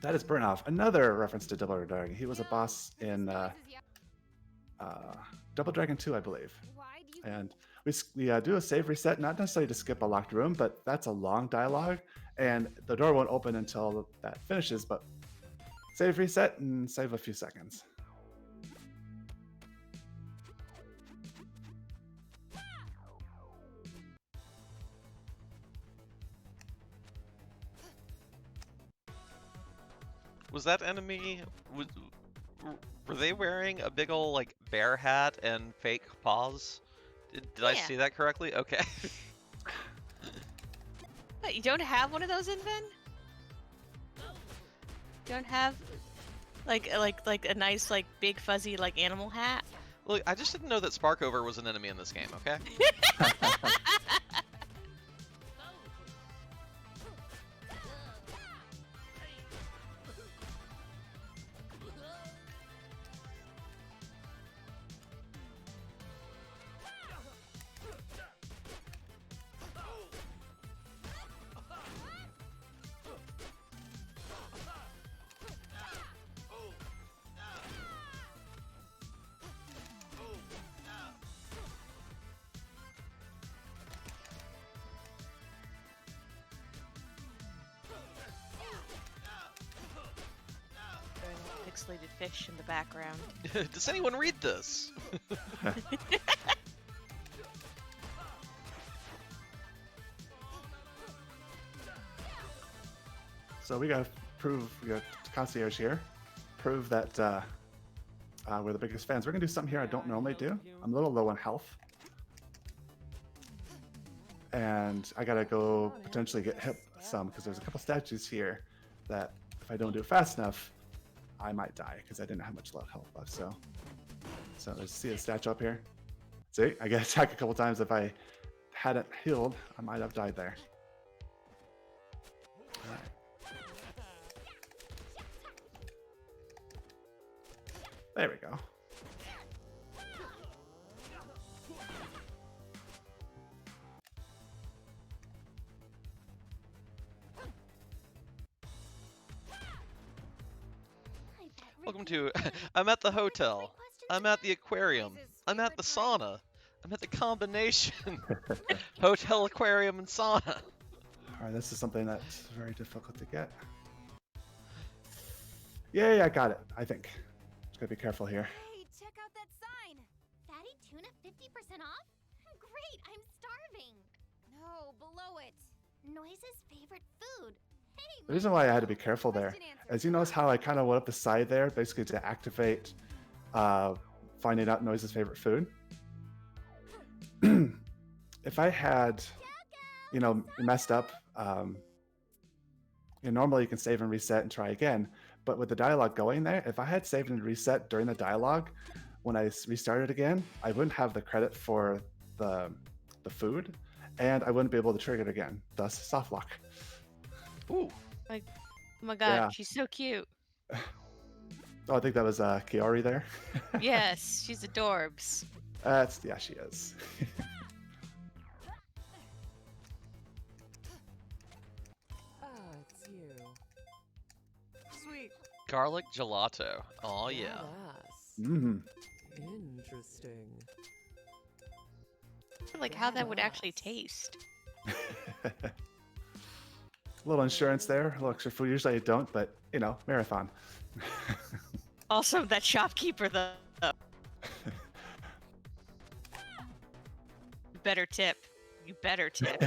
That is Burnoff. Another reference to Double Dragon. He was a boss in Double Dragon 2, I believe. And we do a save reset, not necessarily to skip a locked room, but that's a long dialogue, and the door won't open until that finishes, but save reset and save a few seconds. Was that enemy... Were they wearing a big ol' like bear hat and fake paws? Did I see that correctly? Okay. What, you don't have one of those, Inven? Don't have like a nice like big fuzzy like animal hat? Look, I just didn't know that Sparkover was an enemy in this game, okay? Pixelated fish in the background. Does anyone read this? So we got Concierge here. Prove that we're the biggest fans. We're gonna do something here I don't normally do. I'm a little low on health. and I gotta go potentially get hit some because there's a couple statues here that if I don't do it fast enough, I might die because I didn't have much health left. So let's see a statue up here. See, I get attacked a couple times. If I hadn't healed, I might have died there. All right. There we go. Welcome to. I'm at the hotel. I'm at the aquarium. I'm at the sauna. I'm at the combination. Hotel, aquarium, and sauna. All right, this is something that's very difficult to get. Yeah, I got it. I think. Just gotta be careful here. Hey, check out that sign. Fatty tuna 50% off? Great, I'm starving. No, below it. Noise's favorite food. Hey, The reason why I had to be careful there, as you notice how I kind of went up the side there, basically to activate finding out Noise's favorite food. If I had, messed up, normally you can save and reset and try again, but with the dialogue going there, if I had saved and reset during the dialogue, when I restarted again, I wouldn't have the credit for the food, and I wouldn't be able to trigger it again, thus soft lock. Ooh. Oh my god, Yeah. she's so cute. Oh, I think that was Kiori there. Yes, she's adorbs. Yeah, she is. It's you. Sweet. Garlic gelato. Oh yeah. Badass. Mm. Interesting. Like how that would actually taste. A little insurance there, a little extra food. Usually I don't, but marathon. Also, that shopkeeper though. Better tip. You better tip.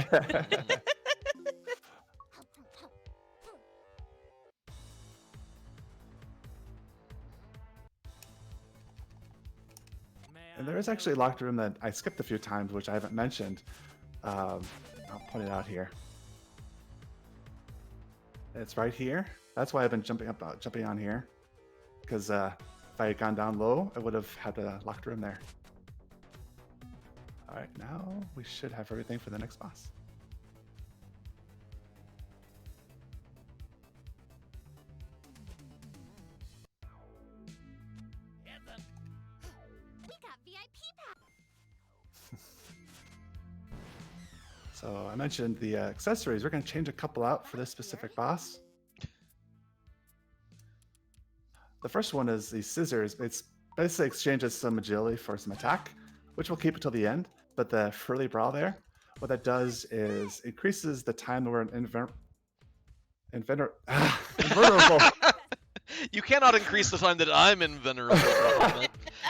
And there is actually a locked room that I skipped a few times, which I haven't mentioned. I'll point it out here. It's right here. That's why I've been jumping on here. Because if I had gone down low, I would have had a locked room there. All right, now we should have everything for the next boss. we got VIP pass. So I mentioned the accessories. We're going to change a couple out for this specific boss. The first one is the scissors. It's basically exchanges some agility for some attack, which we'll keep until the end. But the frilly brow there, what that does is increases the time that we're invulnerable. You cannot increase the time that I'm invulnerable.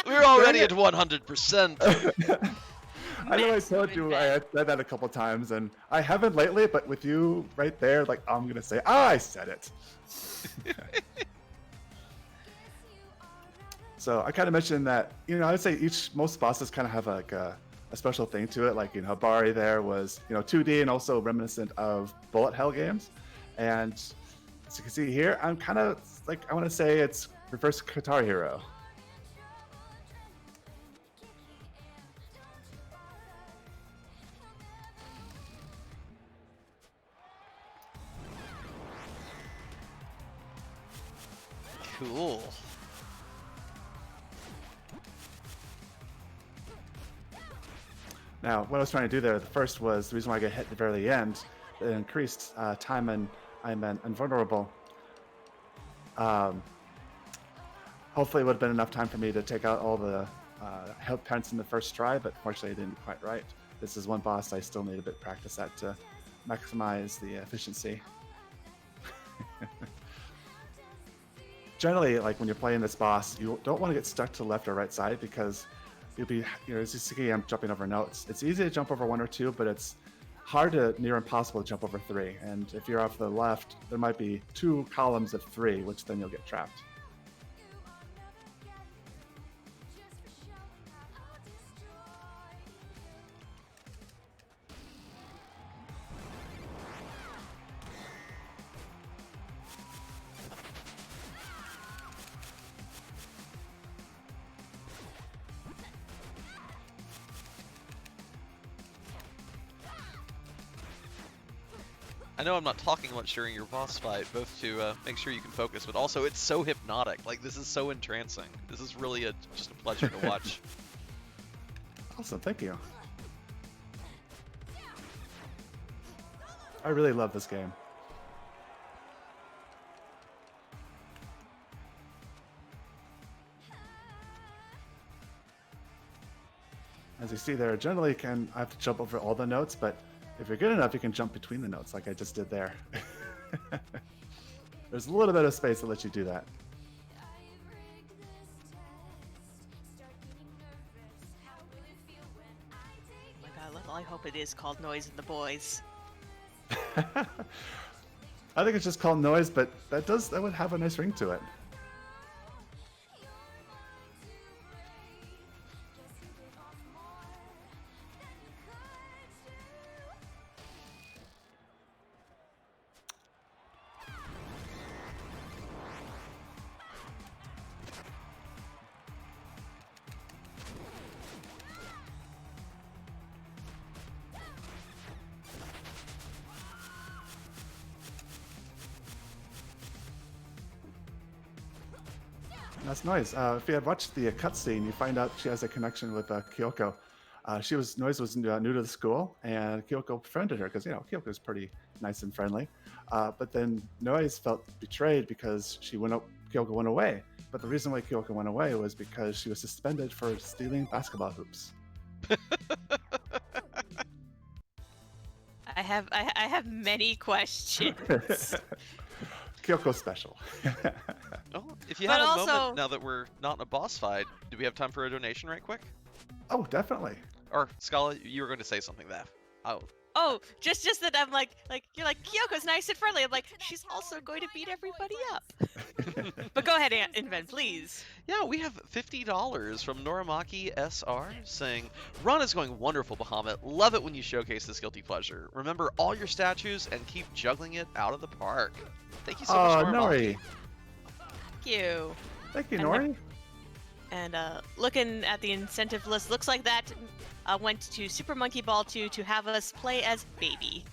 We're already at 100%. I know I told you I had said that a couple times, and I haven't lately, but with you right there, like, I'm going to say, I said it. So I kind of mentioned that, I would say most bosses kind of have like a special thing to it. Like, Bari there was, 2D and also reminiscent of bullet hell games. And as you can see here, I'm kind of like, I want to say it's reverse Guitar Hero. Cool. Now, what I was trying to do there, the first was the reason why I got hit at the very end. It increased time and I'm invulnerable. Hopefully, it would have been enough time for me to take out all the health parents in the first try, but fortunately, I didn't quite right. This is one boss I still need a bit of practice at to maximize the efficiency. Generally, like when you're playing this boss, you don't want to get stuck to the left or right side because you'll be, as you see, I'm jumping over notes. It's easy to jump over 1 or 2, but it's hard to near impossible to jump over 3. And if you're off the left, there might be 2 columns of 3, which then you'll get trapped. I know I'm not talking much during your boss fight, both to make sure you can focus, but also it's so hypnotic. Like, this is so entrancing. This is really just a pleasure to watch. Awesome, thank you. I really love this game. As you see there, generally I have to jump over all the notes, but if you're good enough, you can jump between the notes like I just did there. There's a little bit of space that lets you do that. Oh my god, I hope it is called Noise and the Boys. I think it's just called Noise, but that would have a nice ring to it. That's nice. If you have watched the cutscene, you find out she has a connection with Kyoko. Noise was new to the school, and Kyoko befriended her because Kyoko's pretty nice and friendly. But then Noise felt betrayed because Kyoko went away. But the reason why Kyoko went away was because she was suspended for stealing basketball hoops. I have many questions. Kyoko special. Oh, if you But have a also- moment now that we're not in a boss fight, do we have time for a donation right quick? Oh, definitely. Or Scala, you were going to say something there. Oh, just that I'm like you're like Kyoko's nice and friendly. I'm like she's also going to beat everybody up. But go ahead, Inven, please. Yeah, we have $50 from Noramaki SR saying, Run is going wonderful, Bahamut. Love it when you showcase this guilty pleasure. Remember all your statues and keep juggling it out of the park. Thank you so much, Noramaki. Nori. Thank you. Thank you, And Nori. And looking at the incentive list, looks like that went to Super Monkey Ball 2 to have us play as Baby.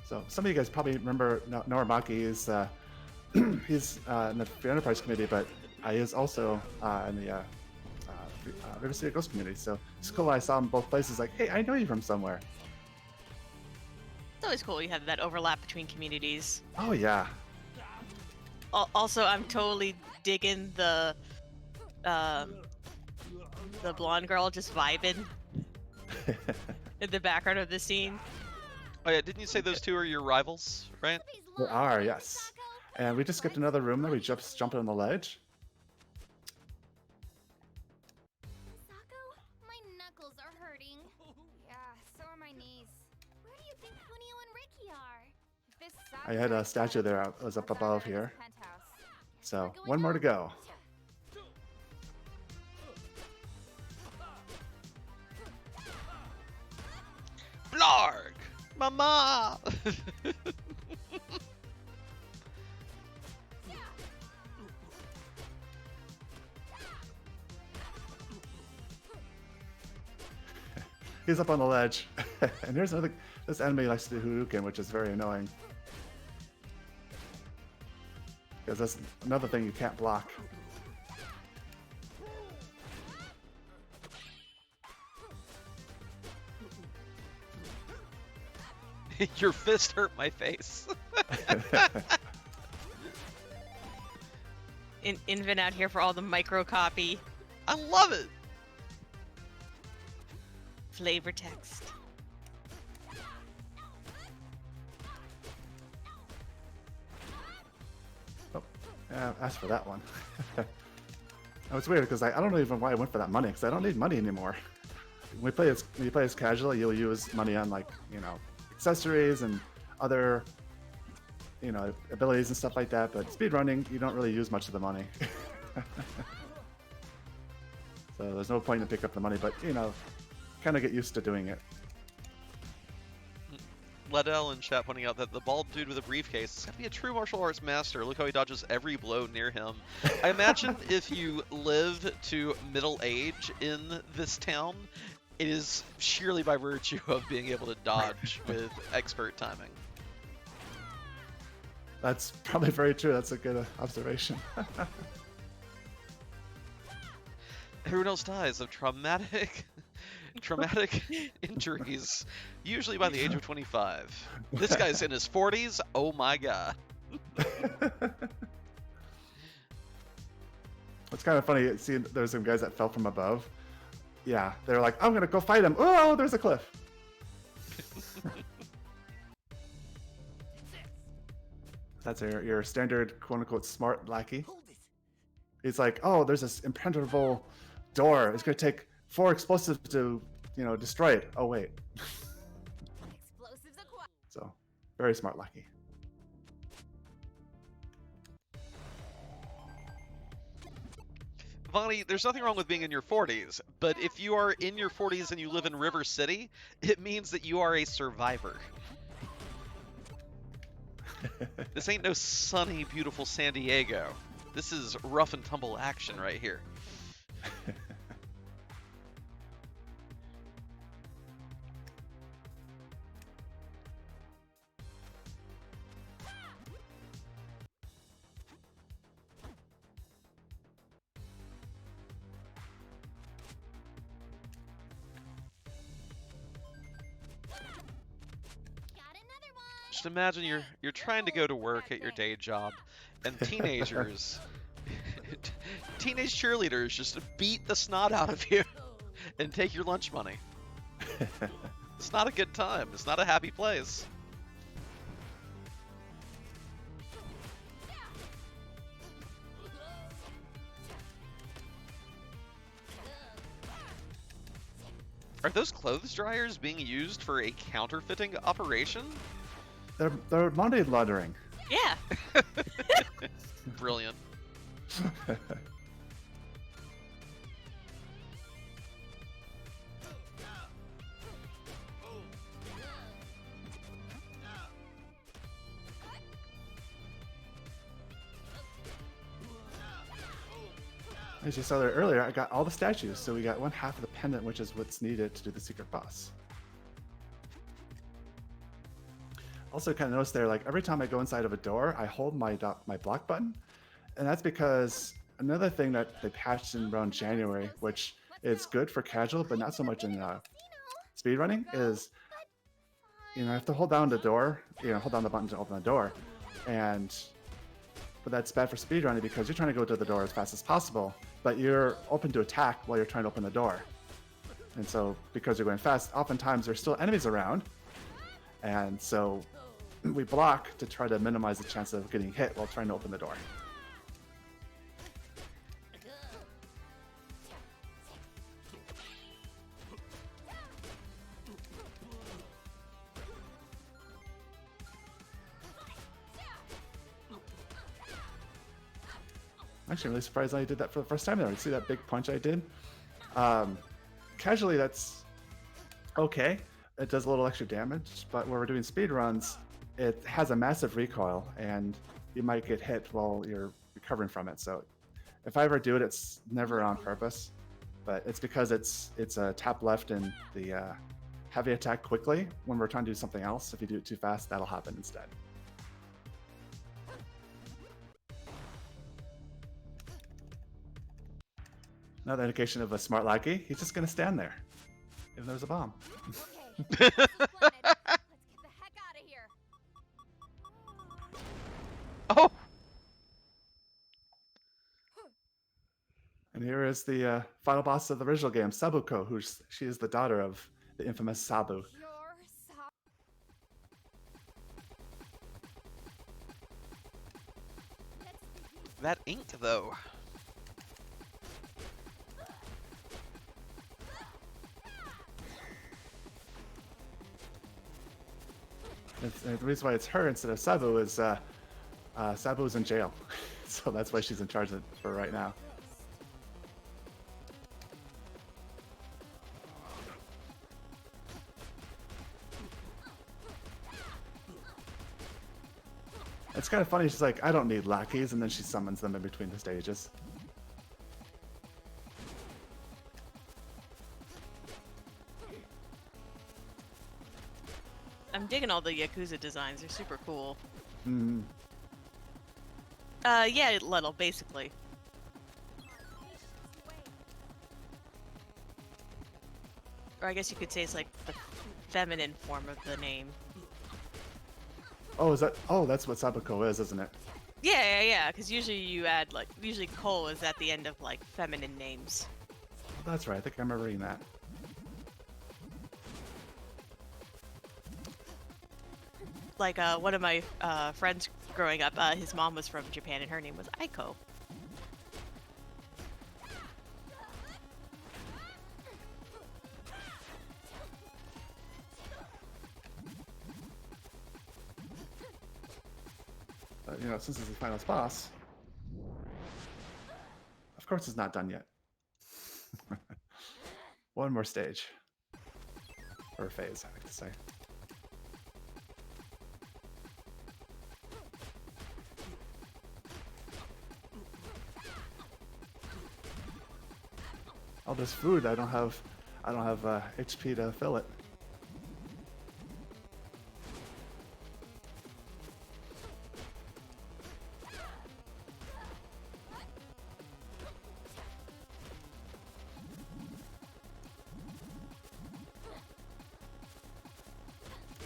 So some of you guys probably remember Noramaki is he's in the Free Enterprise community, but he is also in the River City Ghost community. So it's cool. I saw him both places. Like, hey, I know you from somewhere. It's always cool you have that overlap between communities. Oh yeah. Also, I'm totally digging the blonde girl just vibing in the background of the scene. Oh yeah, didn't you say those two are your rivals, right? They are, yes. And we just skipped another room there. We just jumped on the ledge. Sako, my knuckles are hurting. Yeah, so are my knees. Where do you think Kunio and Ricky are? This I had a statue there. I was up above here. So one more to go. Blarg! Mama! He's up on the ledge. And here's another. This enemy likes to do Hadouken, which is very annoying. Because that's another thing you can't block. Your fist hurt my face. Inven out here for all the micro copy I love it. flavor text. Ask for that one. Oh, it's weird because I don't know even why I went for that money because I don't need money anymore. When you play as casual, you'll use money on accessories and other abilities and stuff like that. But speedrunning, you don't really use much of the money. So there's no point in pick up the money, but you know, kind of get used to doing it. Ledell in chat pointing out that the bald dude with a briefcase is going to be a true martial arts master. Look how he dodges every blow near him. I imagine if you live to middle age in this town, it is sheerly by virtue of being able to dodge with expert timing. That's probably very true. That's a good observation. Everyone else dies of traumatic injuries, usually by the age of 25. This guy's in his 40s. Oh my god. It's kind of funny seeing there's some guys that fell from above. Yeah, they're like, I'm gonna go fight him. Oh, there's a cliff. That's your standard quote-unquote smart lackey. He's like, oh, there's this impenetrable door. It's gonna take 4 explosives to, you know, destroy it. Oh wait. Explosives acquired. So, very smart lackey. Vonnie, there's nothing wrong with being in your 40s, but if you are in your 40s and you live in River City, it means that you are a survivor. This ain't no sunny, beautiful San Diego. This is rough and tumble action right here. Just imagine you're trying to go to work at your day job, and teenagers, teenage cheerleaders just beat the snot out of you and take your lunch money. It's not a good time. It's not a happy place. Are those clothes dryers being used for a counterfeiting operation? They're money laundering. Yeah. Brilliant. As you saw there earlier, I got all the statues, so we got 1/2 of the pendant, which is what's needed to do the secret boss. Also, kind of notice there, like every time I go inside of a door, I hold my block button, and that's because another thing that they patched in around January, which is good for casual, but not so much in speedrunning, is you have to hold down the door, hold down the button to open the door, but that's bad for speedrunning because you're trying to go to the door as fast as possible, but you're open to attack while you're trying to open the door, and so because you're going fast, oftentimes there's still enemies around, and so we block to try to minimize the chance of getting hit while trying to open the door. Actually, I'm really surprised I did that for the first time there. See that big punch I did? Casually, that's okay. It does a little extra damage, but when we're doing speed runs, it has a massive recoil, and you might get hit while you're recovering from it. So if I ever do it, it's never on purpose, but it's because it's a tap left in the heavy attack quickly when we're trying to do something else. If you do it too fast, that'll happen instead. Another indication of a smart lackey, he's just going to stand there, even though there's a bomb. Okay, this is the planet. Let's get the heck out of here. Oh! And here is the final boss of the original game, Sabuko, she is the daughter of the infamous Sabu. You're That ink, though. The reason why it's her instead of Sabu is Sabu's in jail, so that's why she's in charge of it for right now. It's kind of funny. She's like, I don't need lackeys, and then she summons them in between the stages. I'm digging all the Yakuza designs. They're super cool. Hmm. Yeah, little, basically. Or I guess you could say it's like the feminine form of the name. Oh, is that? Oh, that's what Sabako is, isn't it? Yeah, because usually you add, like, usually Cole is at the end of, like, feminine names. That's right. I think I remember reading that. Like, one of my friends growing up, his mom was from Japan and her name was Aiko. But, you know, since it's the final boss, of course it's not done yet. One more stage. Or phase, I like to say. All this food, I don't have HP to fill it.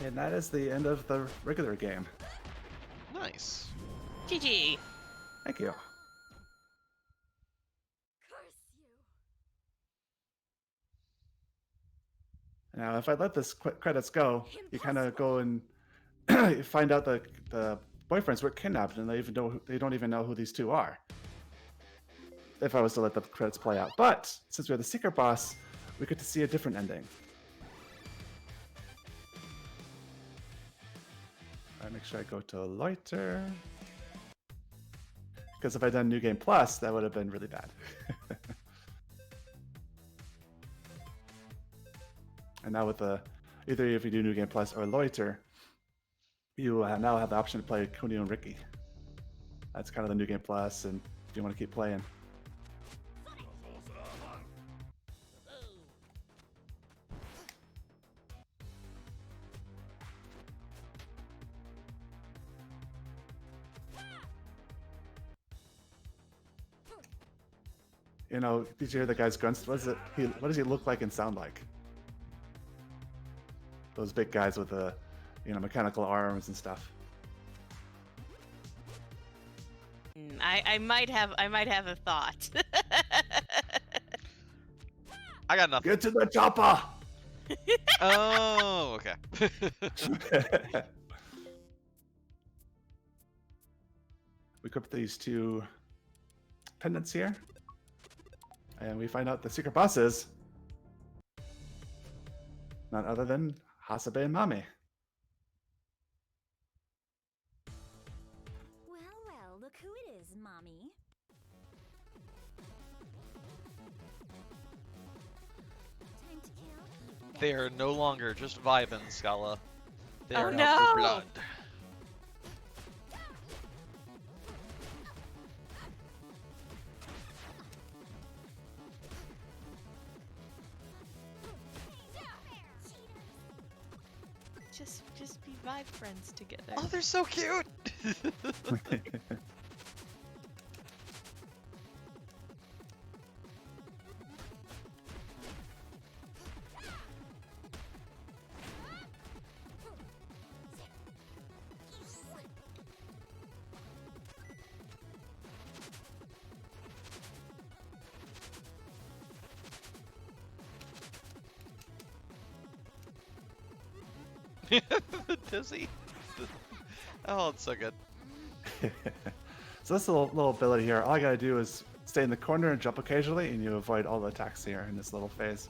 And that is the end of the regular game. Nice. GG! Thank you. Curse you. Now, if I let this credits go, you kind of go and you find out the boyfriends were kidnapped, and they don't even know who these two are. If I was to let the credits play out, but since we're the secret boss, we get to see a different ending. Alright, make sure I go to Loiter. Because if I'd done New Game Plus, that would have been really bad. And now with either if you do New Game Plus or Loiter, you now have the option to play Kunio and Ricky. That's kind of the New Game Plus, and if you want to keep playing. You know, did you hear the guy's grunts? What does he look like and sound like? Those big guys with the, mechanical arms and stuff. I might have a thought. I got nothing. Get to the chopper! Oh, okay. We equip these two pendants here. And we find out the secret boss is none other than Hasabe and Mame. Well, look who it is, Mommy. Time to kill. They are no longer just vibing, Scala. They Oh, are out for no! blood. Just be vibe friends together. Oh, they're so cute! Dizzy. Oh, it's so good. So this little ability here, all I gotta do is stay in the corner and jump occasionally, and you avoid all the attacks here in this little phase.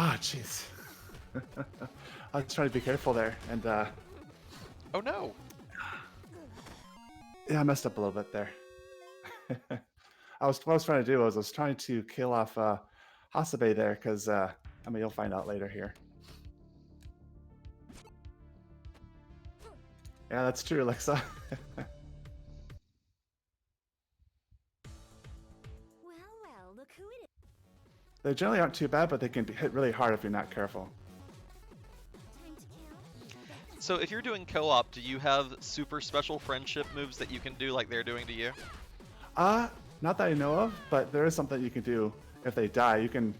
Ah, jeez. I was trying to be careful there, and Oh no! yeah, I messed up a little bit there. What I was trying to do was I was trying to kill off Hasabe there, because I mean you'll find out later here. Yeah, that's true, Alexa. Well, look who it is. They generally aren't too bad, but they can hit really hard if you're not careful. Time to kill. So if you're doing co-op, do you have super special friendship moves that you can do like they're doing to you? Not that I know of, but there is something you can do if they die. You can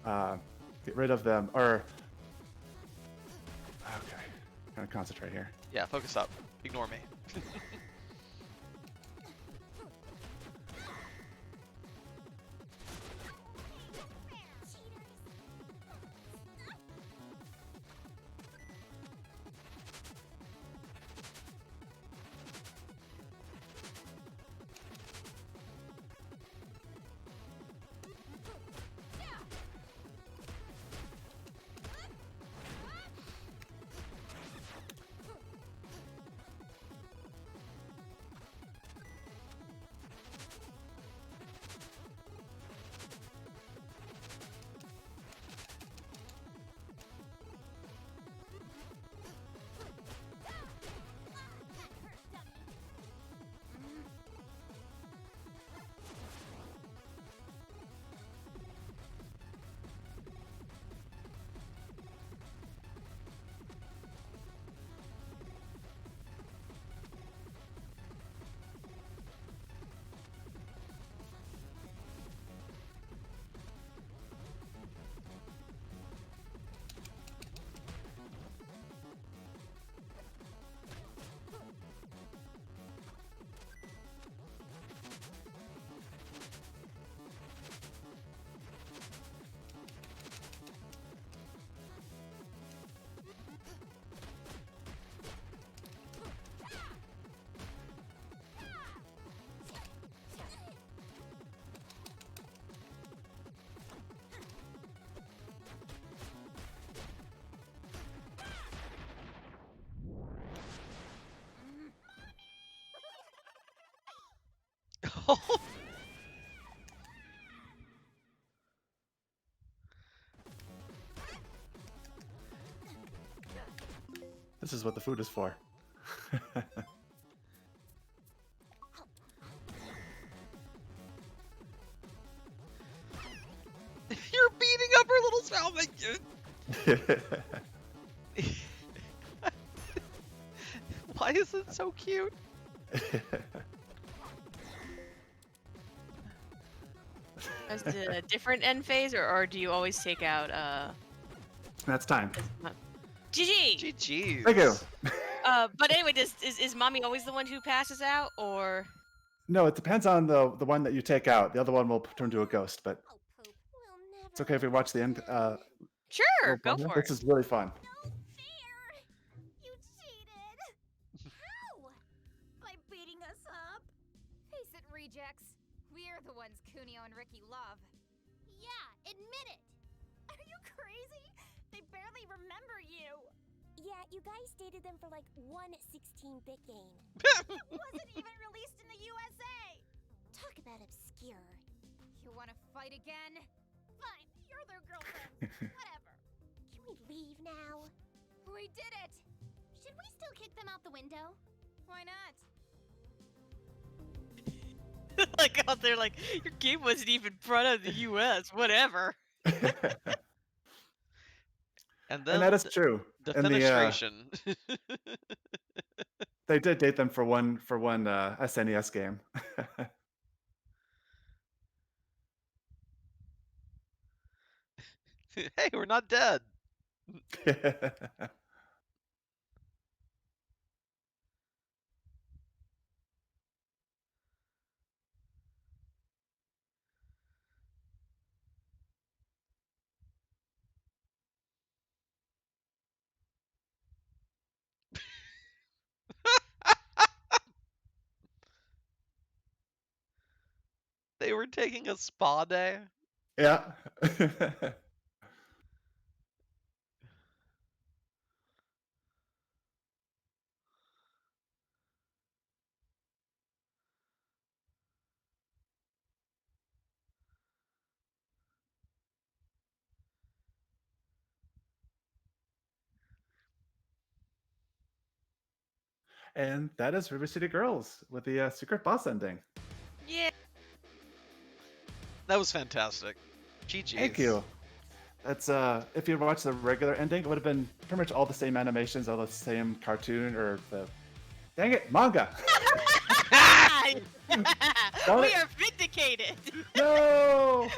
get rid of them, or okay, kind of concentrate here. Yeah, focus up. Ignore me. This is what the food is for. You're beating up her little spouse. Why is it so cute? Is it a different end phase, or do you always take out That's time. GG? GG's. Thank you. But anyway, is mommy always the one who passes out, or? No, it depends on the one that you take out. The other one will turn to a ghost, but Oh, poop. We'll never. it's okay if we watch the end. Sure, go little for This it. is really fun. No fair! You cheated! How? By beating us up? Face it, rejects. We're the ones Kunio and Ricky love. Yeah, admit it! Are you crazy? They barely remember you! Yeah, you guys dated them for like one 16-bit game. It wasn't even released in the USA! Talk about obscure. You wanna fight again? Fine, you're their girlfriend. Whatever. Can we leave now? We did it! Should we still kick them out the window? Why not? Like out there, like your game wasn't even brought out in the U.S. Whatever. And then And that is true. the And fenestration. they did date them for one SNES game. Hey, we're not dead. They were taking a spa day. Yeah. And that is River City Girls with the secret boss ending. Yeah. That was fantastic. GG's. Thank you. That's if you watch the regular ending, it would have been pretty much all the same animations, all the same cartoon or the dang it manga. We are vindicated. No.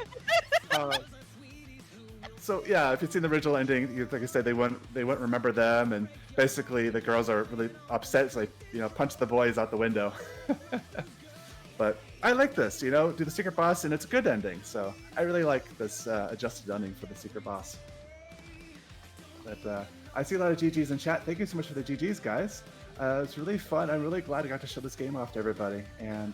So yeah, if you've seen the original ending, like I said, they wouldn't remember them, and basically the girls are really upset. It's like, punch the boys out the window. But I like this, do the secret boss, and it's a good ending. So I really like this adjusted ending for the secret boss. But I see a lot of GGs in chat. Thank you so much for the GGs, guys. It's really fun. I'm really glad I got to show this game off to everybody. And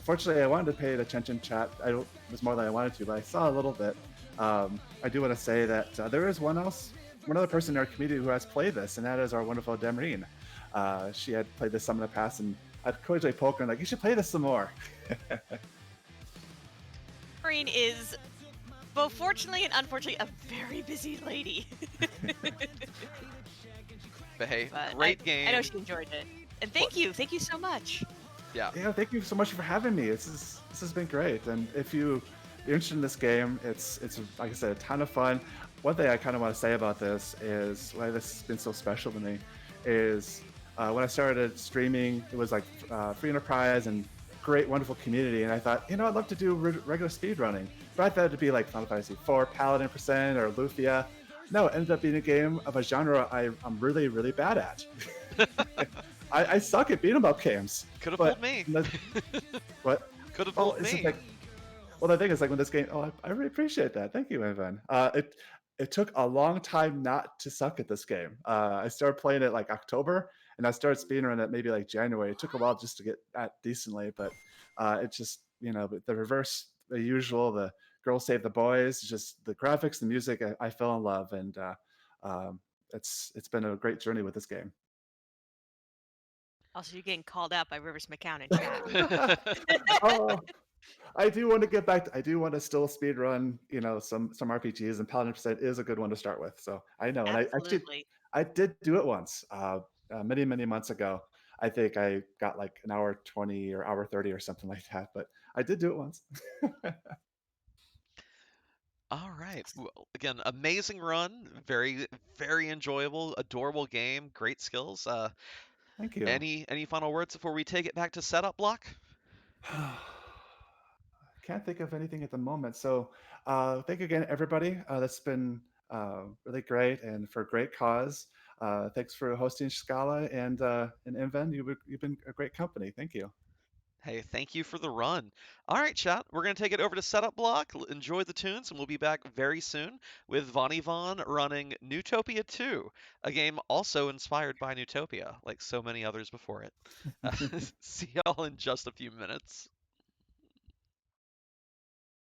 fortunately, I wanted to pay attention chat. It was more than I wanted to, but I saw a little bit. I do want to say that there is one other person in our community who has played this, and that is our wonderful Demarine. She had played this some in the past, and I'd cordially poke her and like, you should play this some more. Marine is both fortunately and unfortunately a very busy lady. But hey, But great game. I know she enjoyed it. And thank you so much. Yeah. Yeah, thank you so much for having me. This has been great. And if you're interested in this game, it's like I said, a ton of fun. One thing I kind of want to say about this is why this has been so special to me is when I started streaming, it was like free enterprise and great, wonderful community. And I thought, I'd love to do regular speed running. But I thought it'd be like Final Fantasy IV, Paladin Percent, or Lufia. No, it ended up being a game of a genre I'm really, really bad at. I suck at beat 'em up games. Could have fooled me. What? Could have fooled it's me. just well, the thing is, like, when this game, I really appreciate that. Thank you, Evan. It took a long time not to suck at this game. I started playing it like October, and I started speedrunning it maybe like January. It took a while just to get at decently, but it just, the reverse, the usual, the girls save the boys, just the graphics, the music, I fell in love, and it's been a great journey with this game. Also, you're getting called out by Rivers McCown in chat. Oh, I do want to get back. I do want to still speed run, some RPGs, and Paladin Percent is a good one to start with. So I know, and Absolutely. I did do it once, many months ago. I think I got like an hour 20 or hour 30 or something like that, but I did do it once. All right. Well, again, amazing run. Very, very enjoyable, adorable game. Great skills. Thank you. Any final words before we take it back to setup block? Can't think of anything at the moment. So thank you again, everybody. That's been really great and for a great cause. Thanks for hosting Scala and Inven. You've been a great company. Thank you. Hey, thank you for the run. All right, chat. We're going to take it over to setup block. Enjoy the tunes, and we'll be back very soon with Vonnie Vaughn running Neutopia 2, a game also inspired by Neutopia, like so many others before it. See y'all in just a few minutes.